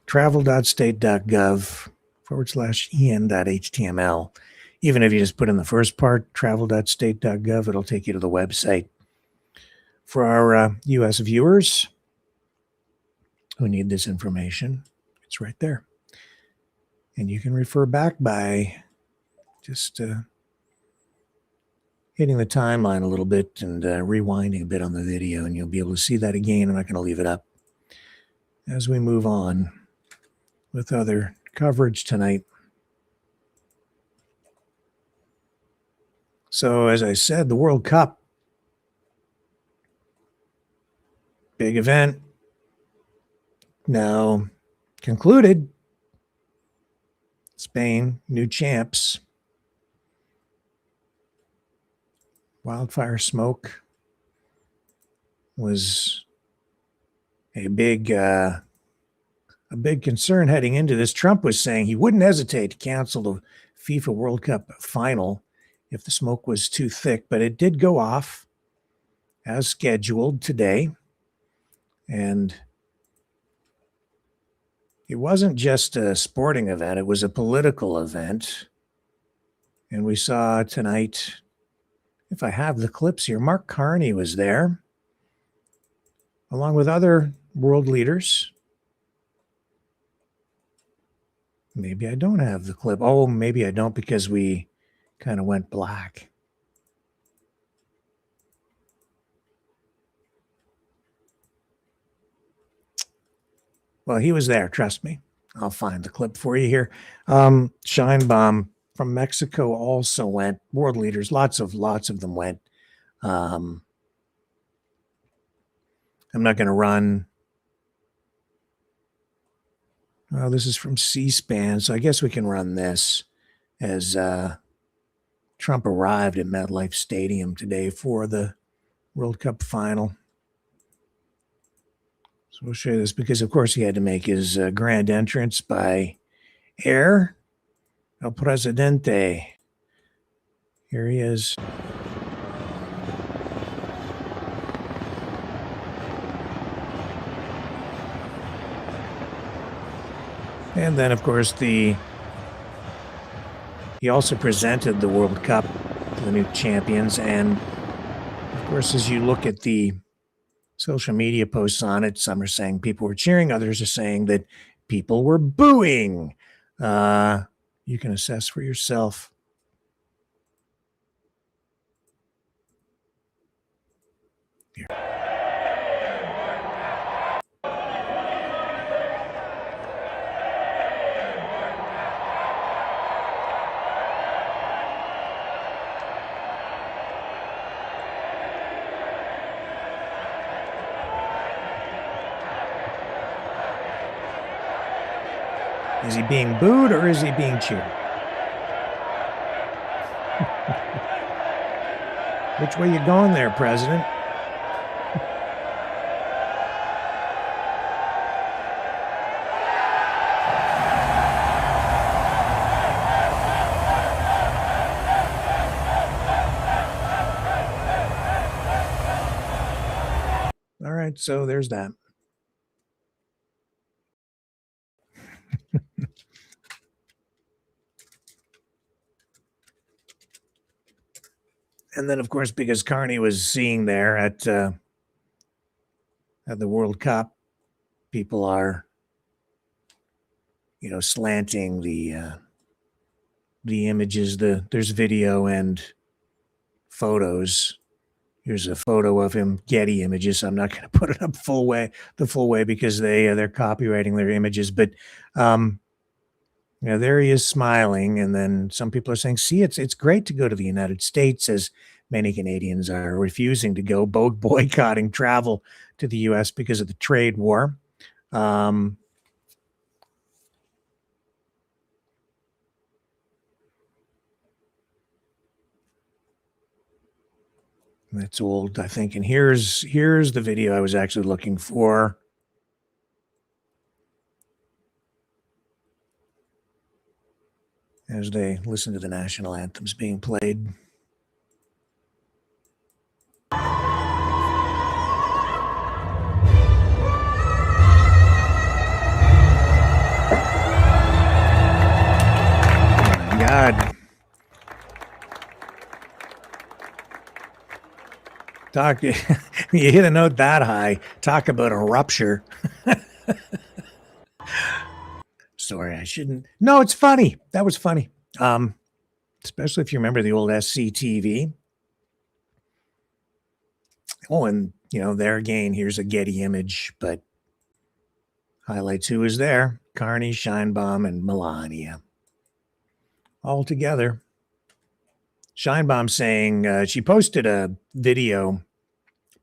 travel.state.gov/en.html. Even if you just put in the first part, travel.state.gov, it'll take you to the website. For our U.S. viewers who need this information, it's right there. And you can refer back by just hitting the timeline a little bit and rewinding a bit on the video, and you'll be able to see that again. I'm not going to leave it up. As we move on with other coverage tonight. So, as I said, the World Cup, big event, now concluded. Spain, new champs. Wildfire smoke was a big concern heading into this. Trump was saying he wouldn't hesitate to cancel the FIFA World Cup final if the smoke was too thick, but it did go off as scheduled today. And it wasn't just a sporting event, it was a political event. And we saw tonight, if I have the clips here, Mark Carney was there, along with other world leaders. Maybe I don't have the clip. Oh, maybe I don't because we kind of went black. Well, he was there, trust me. I'll find the clip for you here. Scheinbaum from Mexico also went. World leaders, lots of them went. I'm not going to run. Oh, this is from C-SPAN, so I guess we can run this as Trump arrived at MetLife Stadium today for the World Cup final. So we'll show you this because, of course, he had to make his grand entrance by air. El Presidente. Here he is. And then, of course, he also presented the World Cup to the new champions. And, of course, as you look at the social media posts on it, some are saying people were cheering, others are saying that people were booing. You can assess for yourself. Here. Is he being booed or is he being cheered? Which way you going there, President? All right, so there's that. And then, of course, because Carney was seeing there at the World Cup, people are, slanting the images. There's video and photos. Here's a photo of him, Getty images. I'm not going to put it up the full way because they're copywriting their images. But there he is smiling, and then some people are saying, "See, it's great to go to the United States," as many Canadians are refusing to go, boycotting travel to the U.S. because of the trade war. That's old, I think. And here's the video I was actually looking for. As they listen to the national anthems being played. Oh my God. Talk, you hit a note that high. Talk about a rupture. Sorry, I shouldn't. No, it's funny. That was funny. Especially if you remember the old SCTV. Oh, and there again, here's a Getty image, but highlights who is there. Carney, Scheinbaum, and Melania. All together. Scheinbaum saying she posted a video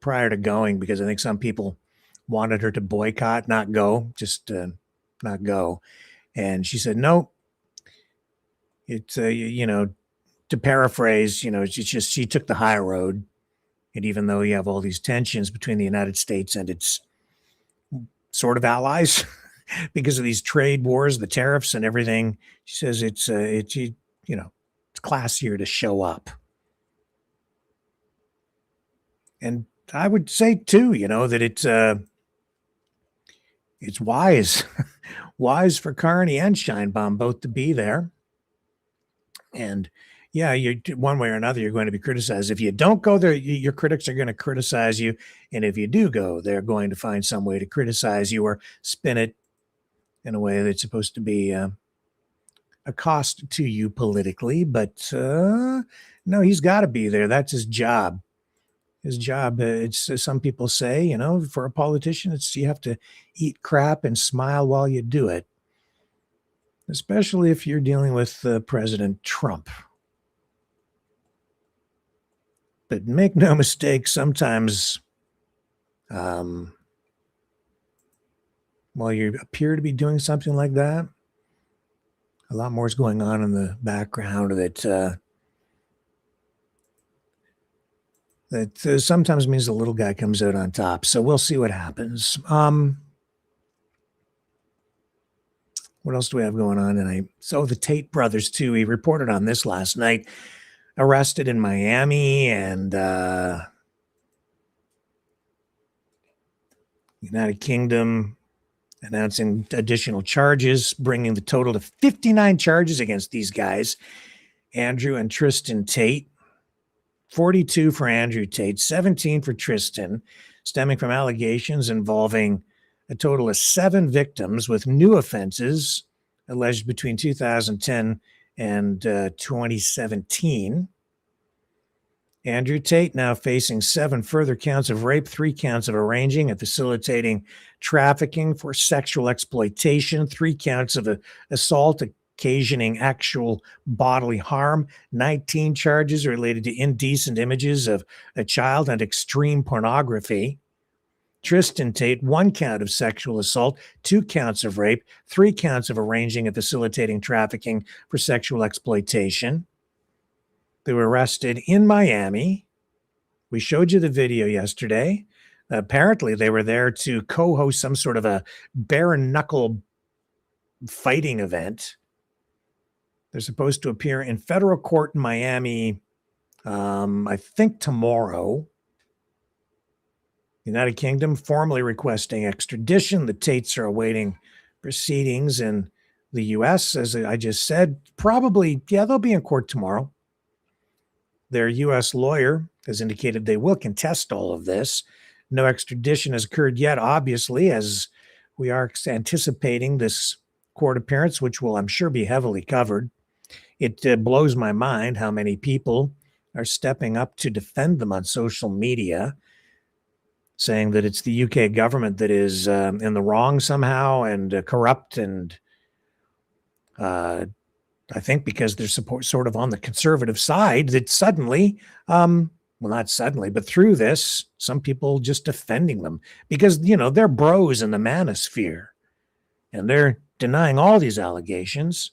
prior to going because I think some people wanted her to boycott, not go, just not go. And she said, no, it's, to paraphrase, she took the high road. And even though you have all these tensions between the United States and its sort of allies because of these trade wars, the tariffs and everything, she says it's classier to show up. And I would say too, that it's wise, wise for Carney and Scheinbaum both to be there. And yeah, you one way or another, you're going to be criticized. If you don't go there, your critics are going to criticize you. And if you do go, they're going to find some way to criticize you or spin it in a way that's supposed to be a cost to you politically. But no, he's got to be there. That's his job. His job. It's some people say, you know, for a politician, it's you have to eat crap and smile while you do it, especially if you're dealing with President Trump. But make no mistake, sometimes while you appear to be doing something like that, a lot more is going on in the background that sometimes means the little guy comes out on top. So we'll see what happens. What else do we have going on tonight? So the Tate Brothers, too. We reported on this last night. Arrested in Miami, and United Kingdom announcing additional charges, bringing the total to 59 charges against these guys, Andrew and Tristan Tate. 42 for Andrew Tate, 17 for Tristan, stemming from allegations involving a total of 7 victims with new offenses alleged between 2010 and 2017. Andrew Tate now facing 7 further counts of rape, 3 counts of arranging and facilitating trafficking for sexual exploitation, 3 counts of assault occasioning actual bodily harm, 19 charges related to indecent images of a child and extreme pornography. Tristan Tate, 1 count of sexual assault, 2 counts of rape, 3 counts of arranging and facilitating trafficking for sexual exploitation. They were arrested in Miami. We showed you the video yesterday. Apparently, they were there to co-host some sort of a bare knuckle fighting event. They're supposed to appear in federal court in Miami, I think tomorrow. United Kingdom formally requesting extradition. The Tates are awaiting proceedings in the U.S., as I just said. Probably, yeah, they'll be in court tomorrow. Their U.S. lawyer has indicated they will contest all of this. No extradition has occurred yet, obviously, as we are anticipating this court appearance, which will, I'm sure, be heavily covered. It blows my mind how many people are stepping up to defend them on social media, saying that it's the UK government that is in the wrong somehow and corrupt. And I think because they're sort of on the conservative side, that suddenly, well, not suddenly, but through this, some people just defending them because, you know, they're bros in the manosphere and they're denying all these allegations.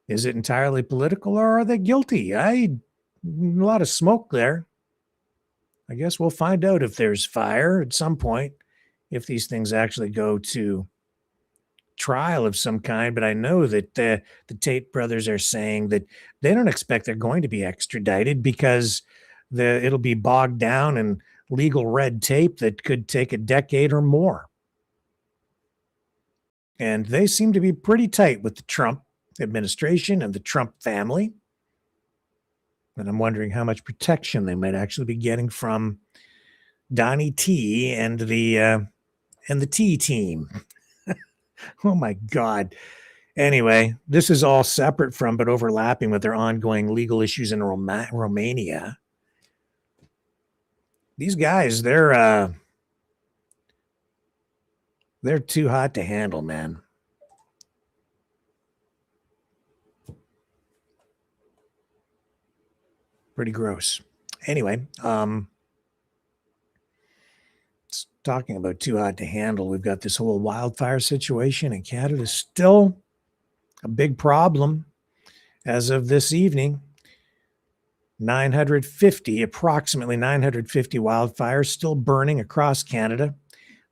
Is it entirely political or are they guilty? A lot of smoke there. I guess we'll find out if there's fire at some point, if these things actually go to trial of some kind. But I know that the Tate brothers are saying that they don't expect they're going to be extradited because it'll be bogged down in legal red tape that could take a decade or more. And they seem to be pretty tight with the Trump administration and the Trump family. And I'm wondering how much protection they might actually be getting from Donnie T and the T team. Oh my God. Anyway, this is all separate from, but overlapping with their ongoing legal issues in Romania. These guys, they're too hot to handle, man. Pretty gross. Anyway, talking about too hot to handle, we've got this whole wildfire situation in Canada, still a big problem as of this evening. Approximately 950 wildfires still burning across Canada.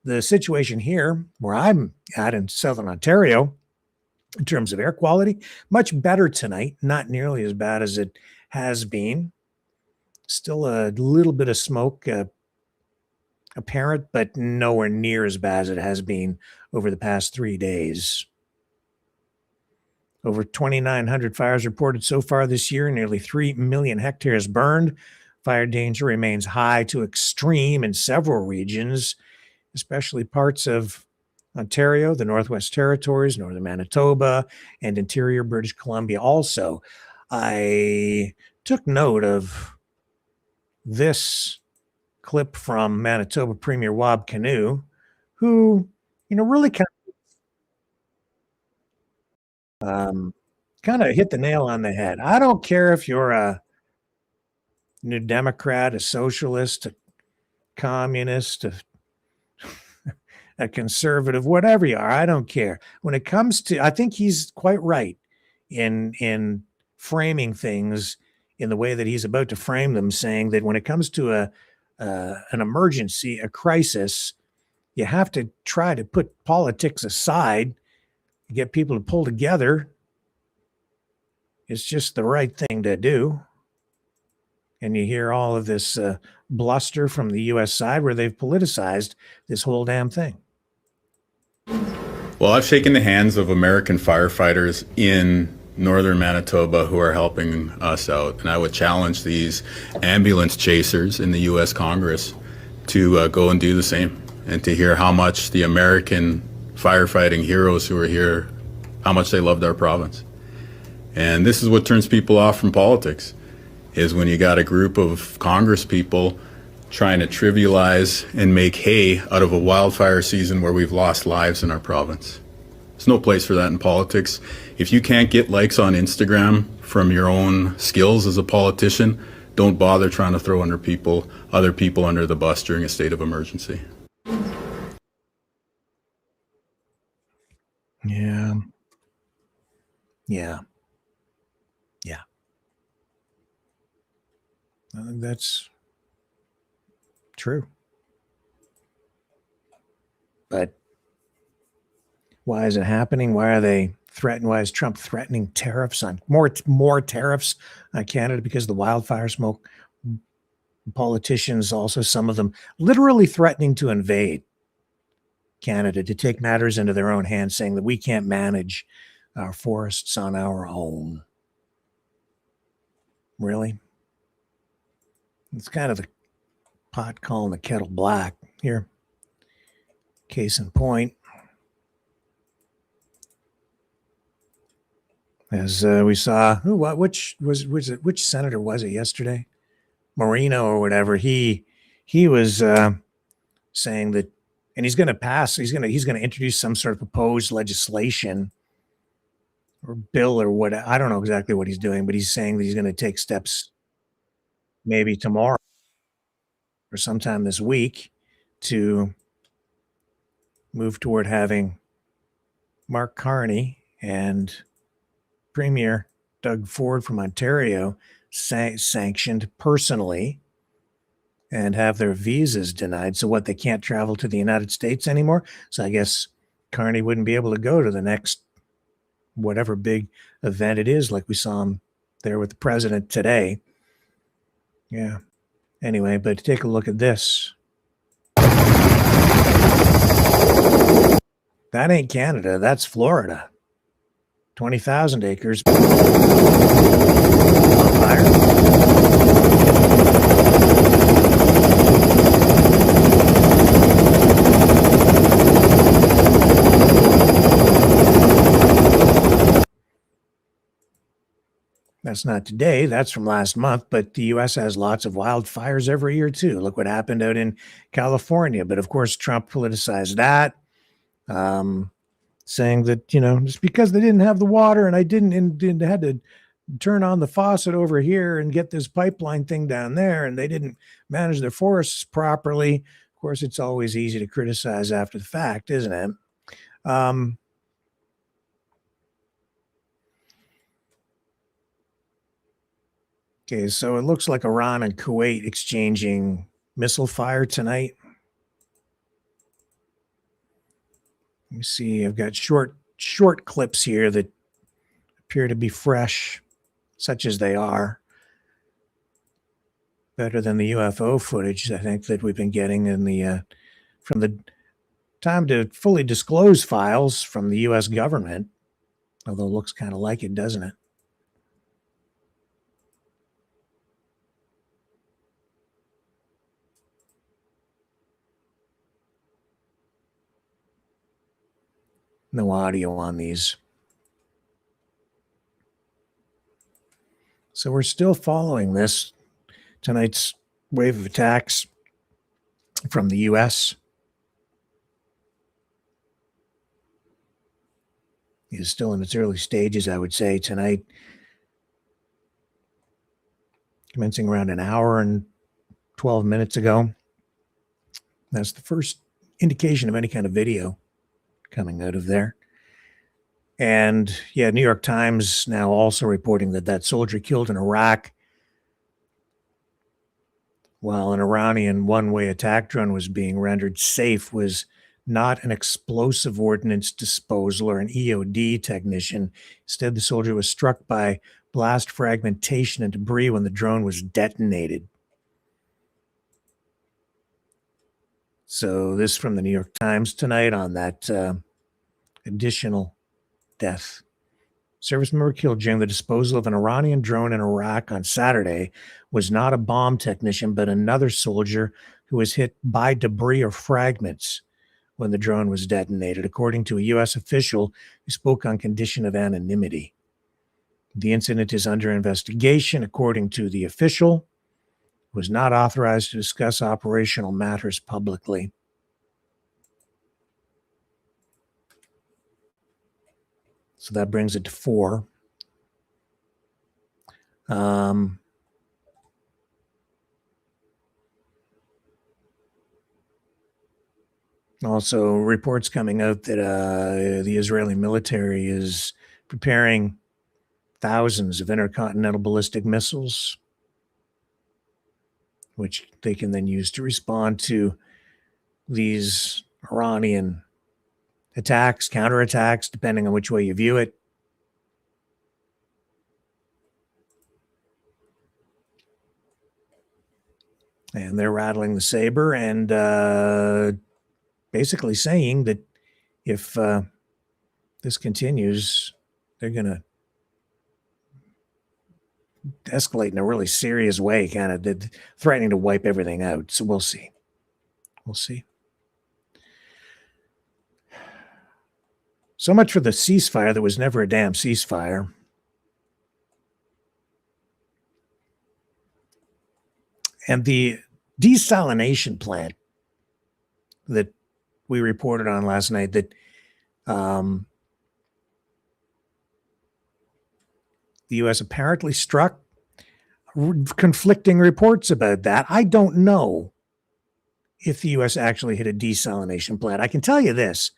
The situation here, where I'm at in Southern Ontario, in terms of air quality, much better tonight, not nearly as bad as it has been. Still a little bit of smoke apparent, but nowhere near as bad as it has been over the past 3 days. Over 2,900 fires reported so far this year, nearly 3 million hectares burned. Fire danger remains high to extreme in several regions, especially parts of Ontario, the Northwest Territories, northern Manitoba, and interior British Columbia also. I took note of this clip from Manitoba Premier Wab Kinew, who, really kind of hit the nail on the head. I don't care if you're a New Democrat, a socialist, a communist, a conservative, whatever you are. I don't care. When it comes to, I think he's quite right in framing things in the way that he's about to frame them, saying that when it comes to an emergency, a crisis, you have to try to put politics aside, get people to pull together. It's just the right thing to do. And you hear all of this bluster from the U.S. side where they've politicized this whole damn thing. Well, I've shaken the hands of American firefighters in northern Manitoba who are helping us out. And I would challenge these ambulance chasers in the U.S. Congress to go and do the same, and to hear how much the American firefighting heroes who are here, how much they loved our province. And this is what turns people off from politics, is when you got a group of Congress people trying to trivialize and make hay out of a wildfire season where we've lost lives in our province. There's no place for that in politics. If you can't get likes on Instagram from your own skills as a politician, don't bother trying to throw other people under the bus during a state of emergency. Yeah. I think that's true. But why is it happening? Why are they threatening? Why is Trump threatening tariffs on more tariffs on Canada because of the wildfire smoke? Politicians, also some of them, literally threatening to invade Canada, to take matters into their own hands, saying that we can't manage our forests on our own. Really? It's kind of the pot calling the kettle black here. Case in point, as we saw, which senator was it yesterday? Moreno or whatever. He was saying that, and he's going to pass. He's going to introduce some sort of proposed legislation or bill or what. I don't know exactly what he's doing, but he's saying that he's going to take steps maybe tomorrow or sometime this week to move toward having Mark Carney and Premier Doug Ford from Ontario sanctioned personally and have their visas denied. So what, they can't travel to the United States anymore? So I guess Carney wouldn't be able to go to the next whatever big event it is, like we saw him there with the president today. Yeah. Anyway, but take a look at this. That ain't Canada. That's Florida. 20,000 acres. Fire. That's not today. That's from last month. But the U.S. has lots of wildfires every year, too. Look what happened out in California. But, of course, Trump politicized that, saying that, just because they didn't have the water and I didn't had to turn on the faucet over here and get this pipeline thing down there, and they didn't manage their forests properly. Of course, it's always easy to criticize after the fact, isn't it? Okay, so it looks like Iran and Kuwait exchanging missile fire tonight. Let me see. I've got short clips here that appear to be fresh, such as they are. better than the UFO footage, I think, that we've been getting in the from the time to fully disclose files from the U.S. government, although it looks kind of like it, doesn't it? No audio on these. So we're still following this. Tonight's wave of attacks from the U.S. is still in its early stages, I would say. Tonight, commencing around an hour and 12 minutes ago. That's the first indication of any kind of video coming out of there. And yeah, New York Times now also reporting that that soldier killed in Iraq while an Iranian one-way attack drone was being rendered safe was not an explosive ordnance disposal or an EOD technician. Instead, the soldier was struck by blast fragmentation and debris when the drone was detonated. So this from the New York Times tonight on that additional death. Service member killed during the disposal of an Iranian drone in Iraq on Saturday was not a bomb technician, but another soldier who was hit by debris or fragments when the drone was detonated, according to a U.S. official who spoke on condition of anonymity. The incident is under investigation, according to the official, who was not authorized to discuss operational matters publicly. So that brings it to 4. Also, reports coming out that the Israeli military is preparing thousands of intercontinental ballistic missiles, which they can then use to respond to these Iranian attacks, counterattacks, depending on which way you view it. And they're rattling the saber and basically saying that if this continues, they're going to escalate in a really serious way, kind of threatening to wipe everything out. So we'll see. We'll see. So much for the ceasefire. There was never a damn ceasefire. And the desalination plant that we reported on last night that the U.S. apparently struck, conflicting reports about that. I don't know if the U.S. actually hit a desalination plant. I can tell you this.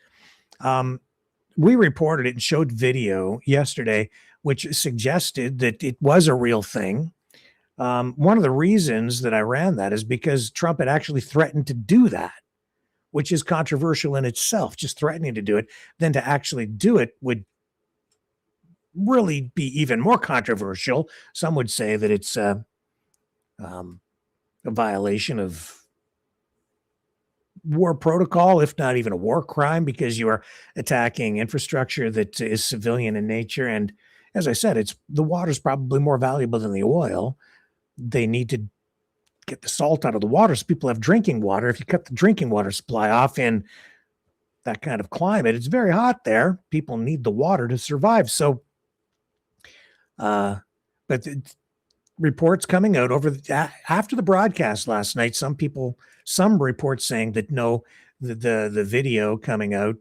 We reported it and showed video yesterday, which suggested that it was a real thing. One of the reasons that I ran that is because Trump had actually threatened to do that, which is controversial in itself. Just threatening to do it, then to actually do it would really be even more controversial. Some would say that it's a violation of war protocol, if not even a war crime, because you are attacking infrastructure that is civilian in nature. And as I said, the water's probably more valuable than the oil. They need to get the salt out of the water so people have drinking water. If you cut the drinking water supply off in that kind of climate, it's very hot there. People need the water to survive. So, but reports coming out after the broadcast last night, some reports saying that no, the video coming out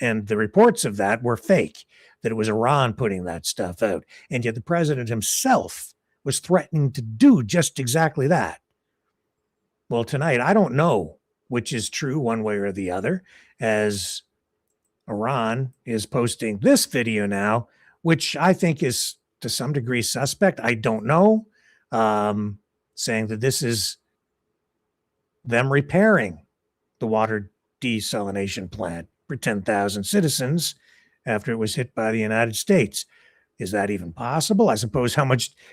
and the reports of that were fake, that it was Iran putting that stuff out. And yet the president himself was threatening to do just exactly that. Well, tonight, I don't know which is true one way or the other, as Iran is posting this video now, which I think is to some degree suspect. I don't know, saying that this is them repairing the water desalination plant for 10,000 citizens after it was hit by the United States. Is that even possible? I suppose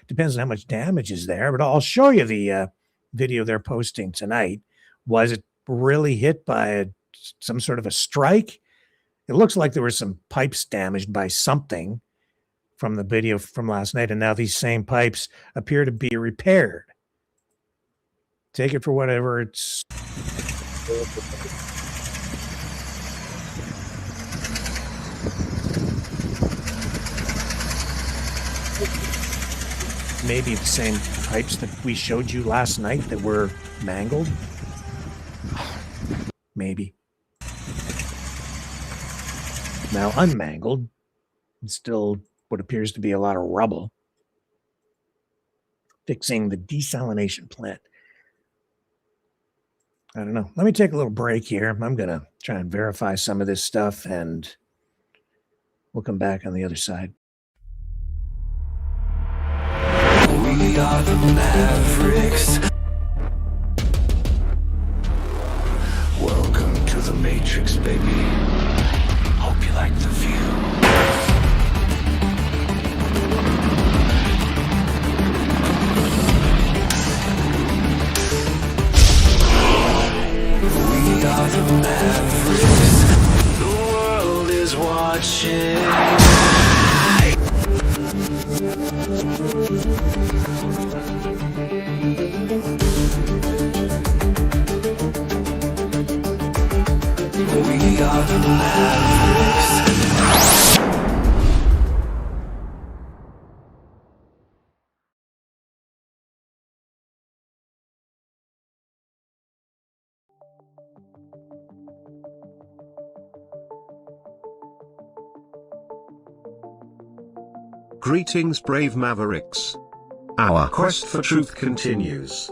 depends on how much damage is there, but I'll show you the video they're posting tonight. Was it really hit by some sort of a strike? It looks like there were some pipes damaged by something from the video from last night, and now these same pipes appear to be repaired. Take it for whatever it's. Maybe the same pipes that we showed you last night that were mangled. Maybe. Now unmangled, and still what appears to be a lot of rubble. Fixing the desalination plant. I don't know. Let me take a little break here. I'm going to try and verify some of this stuff, and we'll come back on the other side. We are the Mavericks. Welcome to the Matrix, baby. Hope you like the view. We are the Mavericks. The world is watching. We are the Mavericks. Greetings, brave Mavericks. Our quest for truth continues.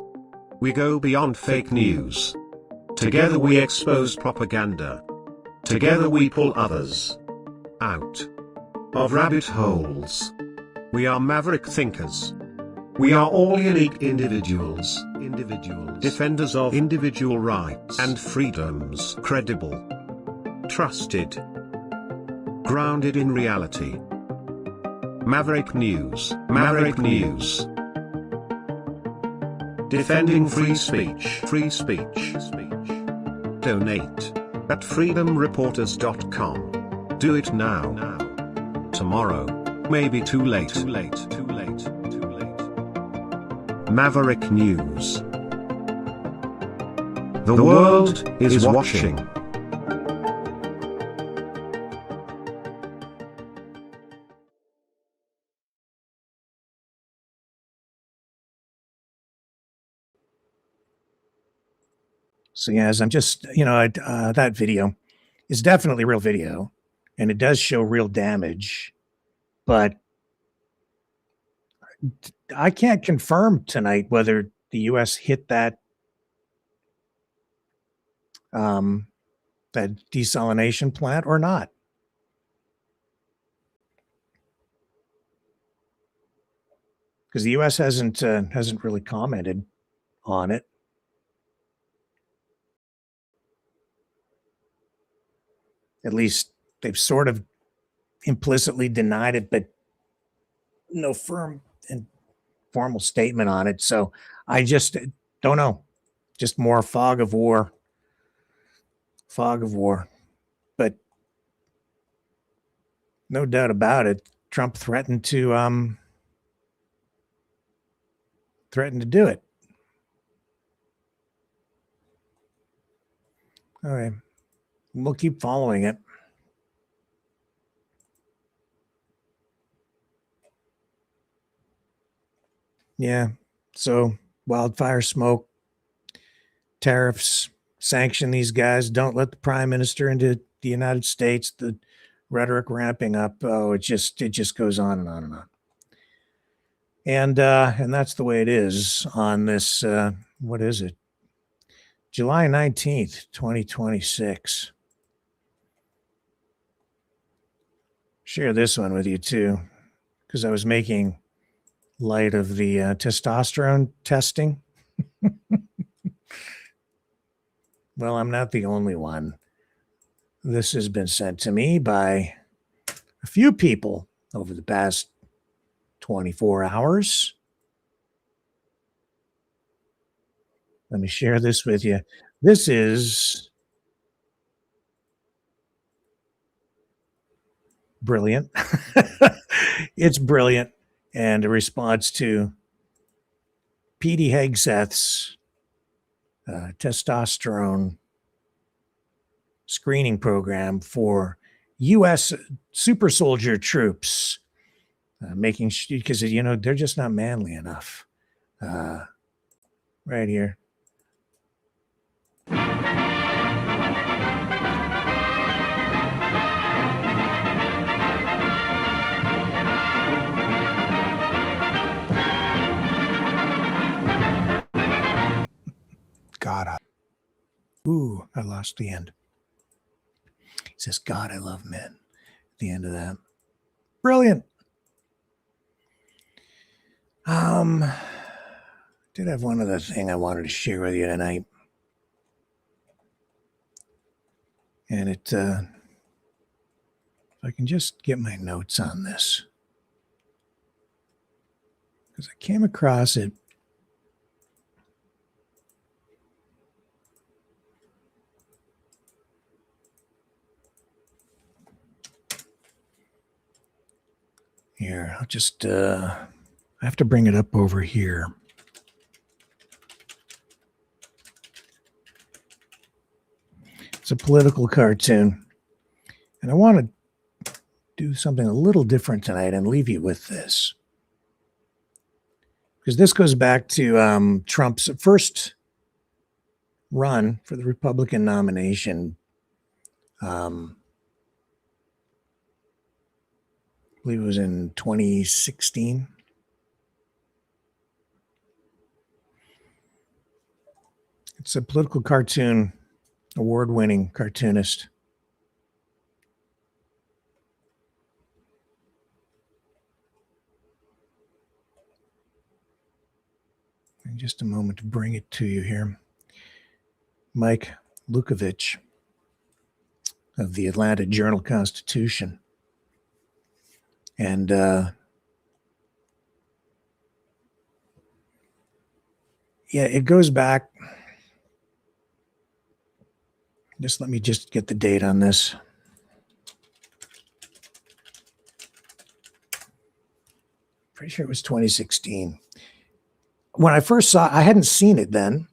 We go beyond fake news. Together we expose propaganda. Together we pull others out of rabbit holes. We are maverick thinkers. We are all unique individuals, defenders of individual rights and freedoms, credible, trusted, grounded in reality. Maverick News, Maverick News. Defending free speech, free speech. Donate at freedomreporters.com. Do it now. Tomorrow may be too late. Maverick News. The world is watching. So yeah, as I'm just, that video is definitely real video, and it does show real damage, but I can't confirm tonight whether the U.S. hit that that desalination plant or not. Because the U.S. hasn't really commented on it. At least they've sort of implicitly denied it, but no firm and formal statement on it. So I just don't know. Just more fog of war. But no doubt about it, Trump threatened to do it. All right. We'll keep following it. Yeah. So wildfire smoke, tariffs, sanction these guys. Don't let the prime minister into the United States. The rhetoric ramping up. Oh, it just goes on and on and on. And that's the way it is on this. What is it? July 19th, 2026. Share this one with you too, because I was making light of the testosterone testing. Well, I'm not the only one. This has been sent to me by a few people over the past 24 hours. Let me share this with you. This is brilliant. It's brilliant. And a response to Petey Hegseth's testosterone screening program for U.S. super soldier troops, making sure, because, you know, they're just not manly enough. Right here. God, I lost the end. He says, God, I love men. At the end of that. Brilliant. Did have one other thing I wanted to share with you tonight. And if I can just get my notes on this. Because I came across it. Here, I'll just, I have to bring it up over here. It's a political cartoon. And I want to do something a little different tonight and leave you with this. Because this goes back to Trump's first run for the Republican nomination. I believe it was in 2016. It's a political cartoon, award-winning cartoonist. In just a moment to bring it to you here. Mike Lukovich of the Atlanta Journal-Constitution. And yeah, it goes back. Let me get the date on this. Pretty sure it was 2016. When I first saw it, I hadn't seen it then.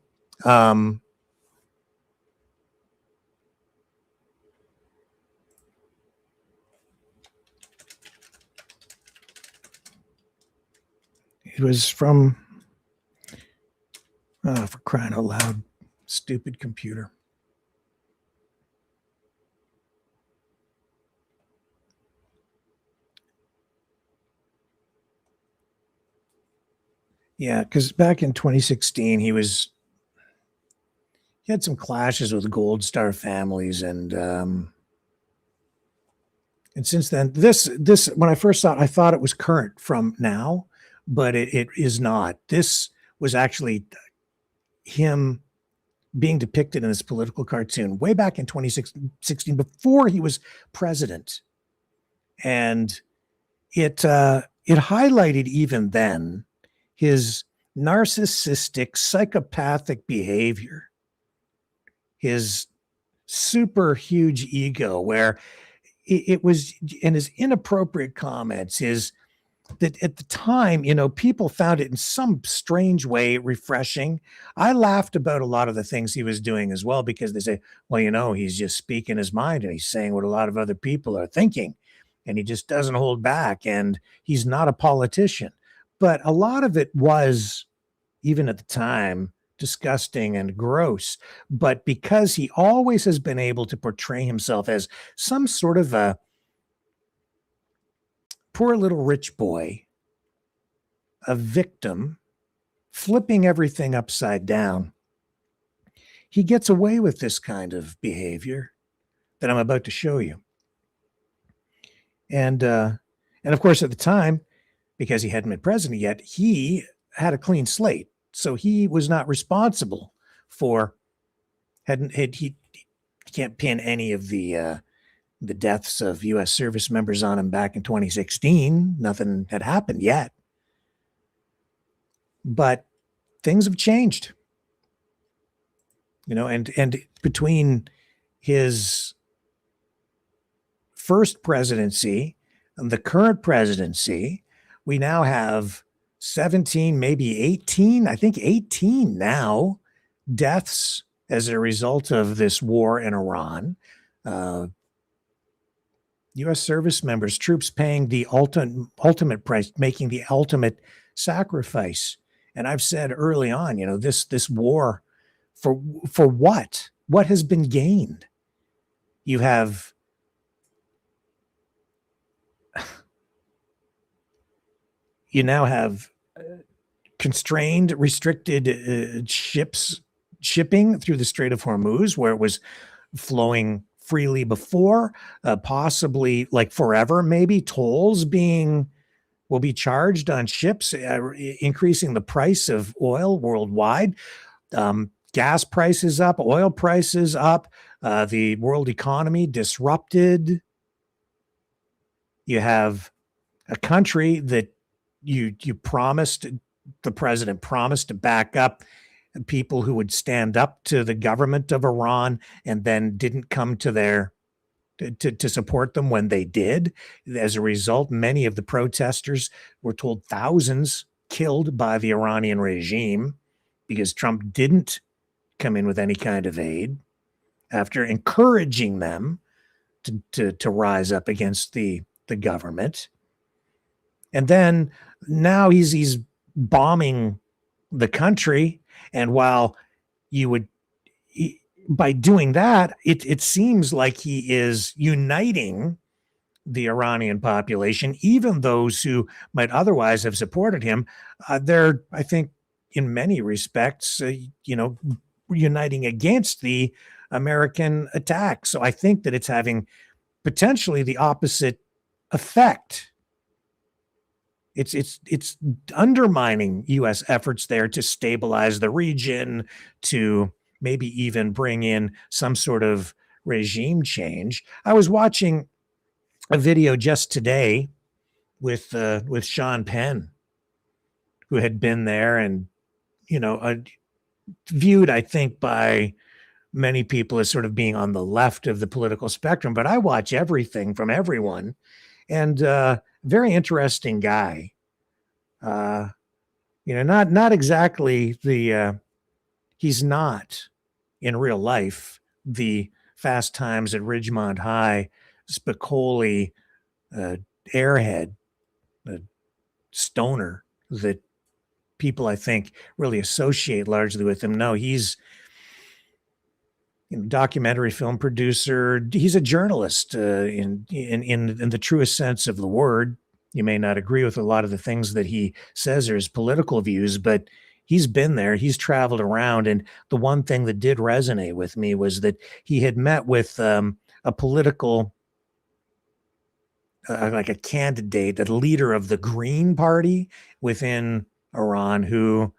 It was from, for crying out loud, stupid computer. Yeah, because back in 2016, he had some clashes with Gold Star families, and since then, this when I first saw it, I thought it was current from now, but it is not. This was actually him being depicted in this political cartoon way back in 2016, before he was president, and it highlighted even then his narcissistic, psychopathic behavior, his super huge ego, where it was, in his inappropriate comments, that at the time, you know, people found it in some strange way refreshing. I laughed about a lot of the things he was doing as well, because they say, well, you know, he's just speaking his mind and he's saying what a lot of other people are thinking, and he just doesn't hold back, and he's not a politician. But a lot of it was, even at the time, disgusting and gross. But because he always has been able to portray himself as some sort of a poor little rich boy, a victim, flipping everything upside down, he gets away with this kind of behavior that I'm about to show you. And of course, at the time, because he hadn't been president yet, he had a clean slate. So he was not responsible for, he can't pin any of the deaths of U.S. service members on him back in 2016. Nothing had happened yet. But things have changed. and between his first presidency and the current presidency, we now have 17, maybe 18, I think 18 now, deaths as a result of this war in Iran. U.S. service members, troops paying the ultimate price, making the ultimate sacrifice. And I've said early on, this war, for what? What has been gained? You now have constrained, restricted shipping through the Strait of Hormuz, where it was flowing freely before, possibly like forever, maybe tolls will be charged on ships, increasing the price of oil worldwide. Gas prices up, oil prices up, the world economy disrupted. You have a country that the president promised to back up people who would stand up to the government of Iran, and then didn't come to support them when they did. As a result, many of the protesters were told, thousands killed by the Iranian regime, because Trump didn't come in with any kind of aid after encouraging them to rise up against the government. And then now he's bombing the country. And while by doing that, it seems like he is uniting the Iranian population, even those who might otherwise have supported him. They're, I think, in many respects, uniting against the American attack. So I think that it's having potentially the opposite effect. It's undermining U.S. efforts there to stabilize the region, to maybe even bring in some sort of regime change. I was watching a video just today with Sean Penn, who had been there and, viewed, I think, by many people as sort of being on the left of the political spectrum. But I watch everything from everyone, and very interesting guy. Not exactly he's not in real life the Fast Times at Ridgemont High, Spicoli, airhead, stoner that people, I think, really associate largely with him. No, he's documentary film producer. He's a journalist in the truest sense of the word. You may not agree with a lot of the things that he says or his political views, but he's been there. He's traveled around. And the one thing that did resonate with me was that he had met with a political, like a candidate, a leader of the Green Party within Iran, who,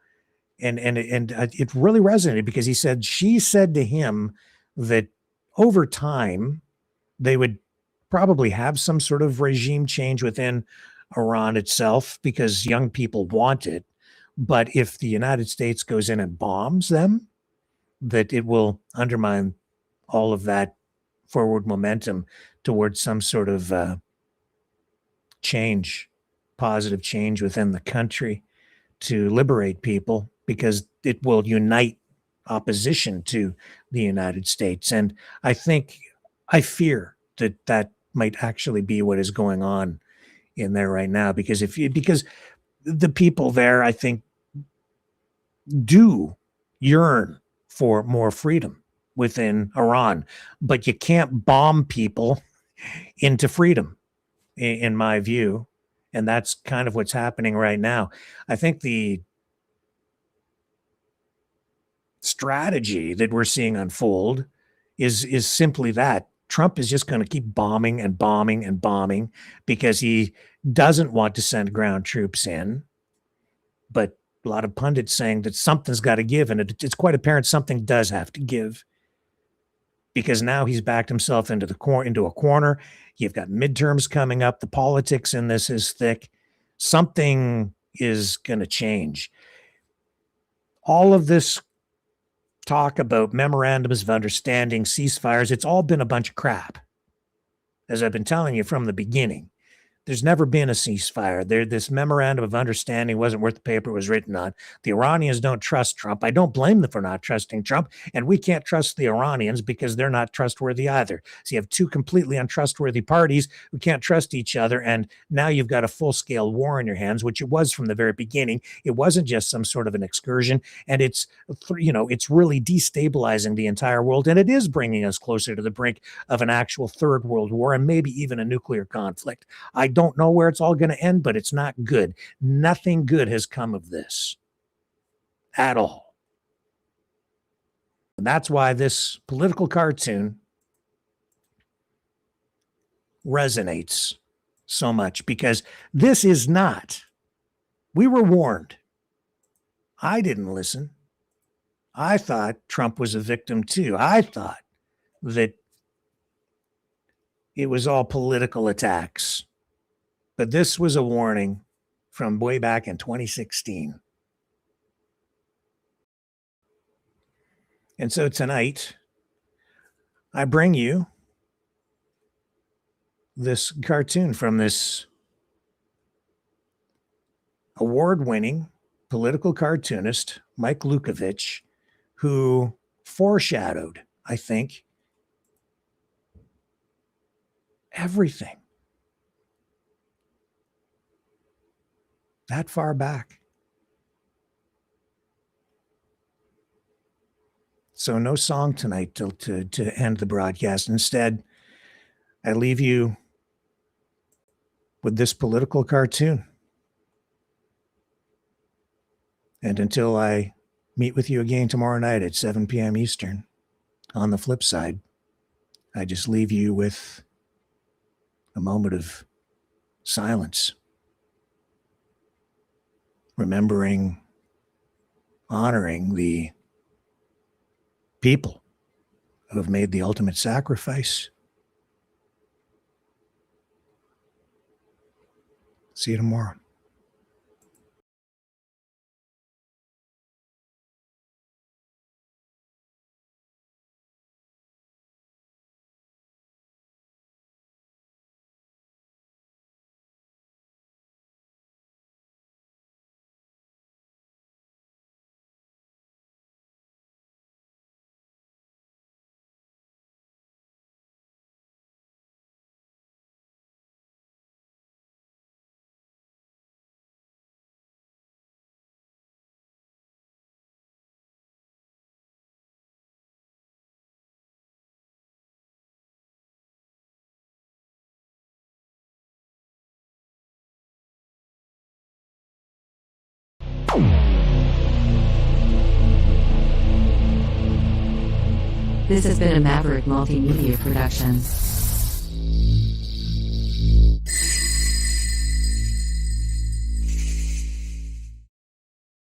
and it really resonated, because she said to him that over time they would probably have some sort of regime change within Iran itself, because young people want it. But if the United States goes in and bombs them, that it will undermine all of that forward momentum towards some sort of change, positive change within the country to liberate people, because it will unite opposition to the United States. And I fear that might actually be what is going on in there right now, because because the people there, I think, do yearn for more freedom within Iran, but you can't bomb people into freedom, in my view. And that's kind of what's happening right now. I think the strategy that we're seeing unfold is simply that. Trump is just going to keep bombing and bombing and bombing, because he doesn't want to send ground troops in. But a lot of pundits saying that something's got to give, and it's quite apparent something does have to give, because now he's backed himself into a corner. You've got midterms coming up. The politics in this is thick. Something is going to change. All of this talk about memorandums of understanding, ceasefires, it's all been a bunch of crap. As I've been telling you from the beginning, there's never been a ceasefire. This memorandum of understanding wasn't worth the paper it was written on. The Iranians don't trust Trump. I don't blame them for not trusting Trump, and we can't trust the Iranians because they're not trustworthy either. So you have two completely untrustworthy parties who can't trust each other, and now you've got a full-scale war in your hands, which it was from the very beginning. It wasn't just some sort of an excursion, and it's really destabilizing the entire world, and it is bringing us closer to the brink of an actual third world war and maybe even a nuclear conflict. I don't know where it's all going to end, but it's not good. Nothing good has come of this at all. And that's why this political cartoon resonates so much, because this is not, we were warned. I didn't listen. I thought Trump was a victim too. I thought that it was all political attacks. But this was a warning from way back in 2016. And so tonight, I bring you this cartoon from this award-winning political cartoonist, Mike Lukovich, who foreshadowed, I think, everything that far back. So no song tonight to end the broadcast. Instead, I leave you with this political cartoon. And until I meet with you again tomorrow night at 7 p.m. Eastern, on the flip side, I just leave you with a moment of silence, remembering, honoring the people who have made the ultimate sacrifice. See you tomorrow. This has been a Maverick Multimedia production.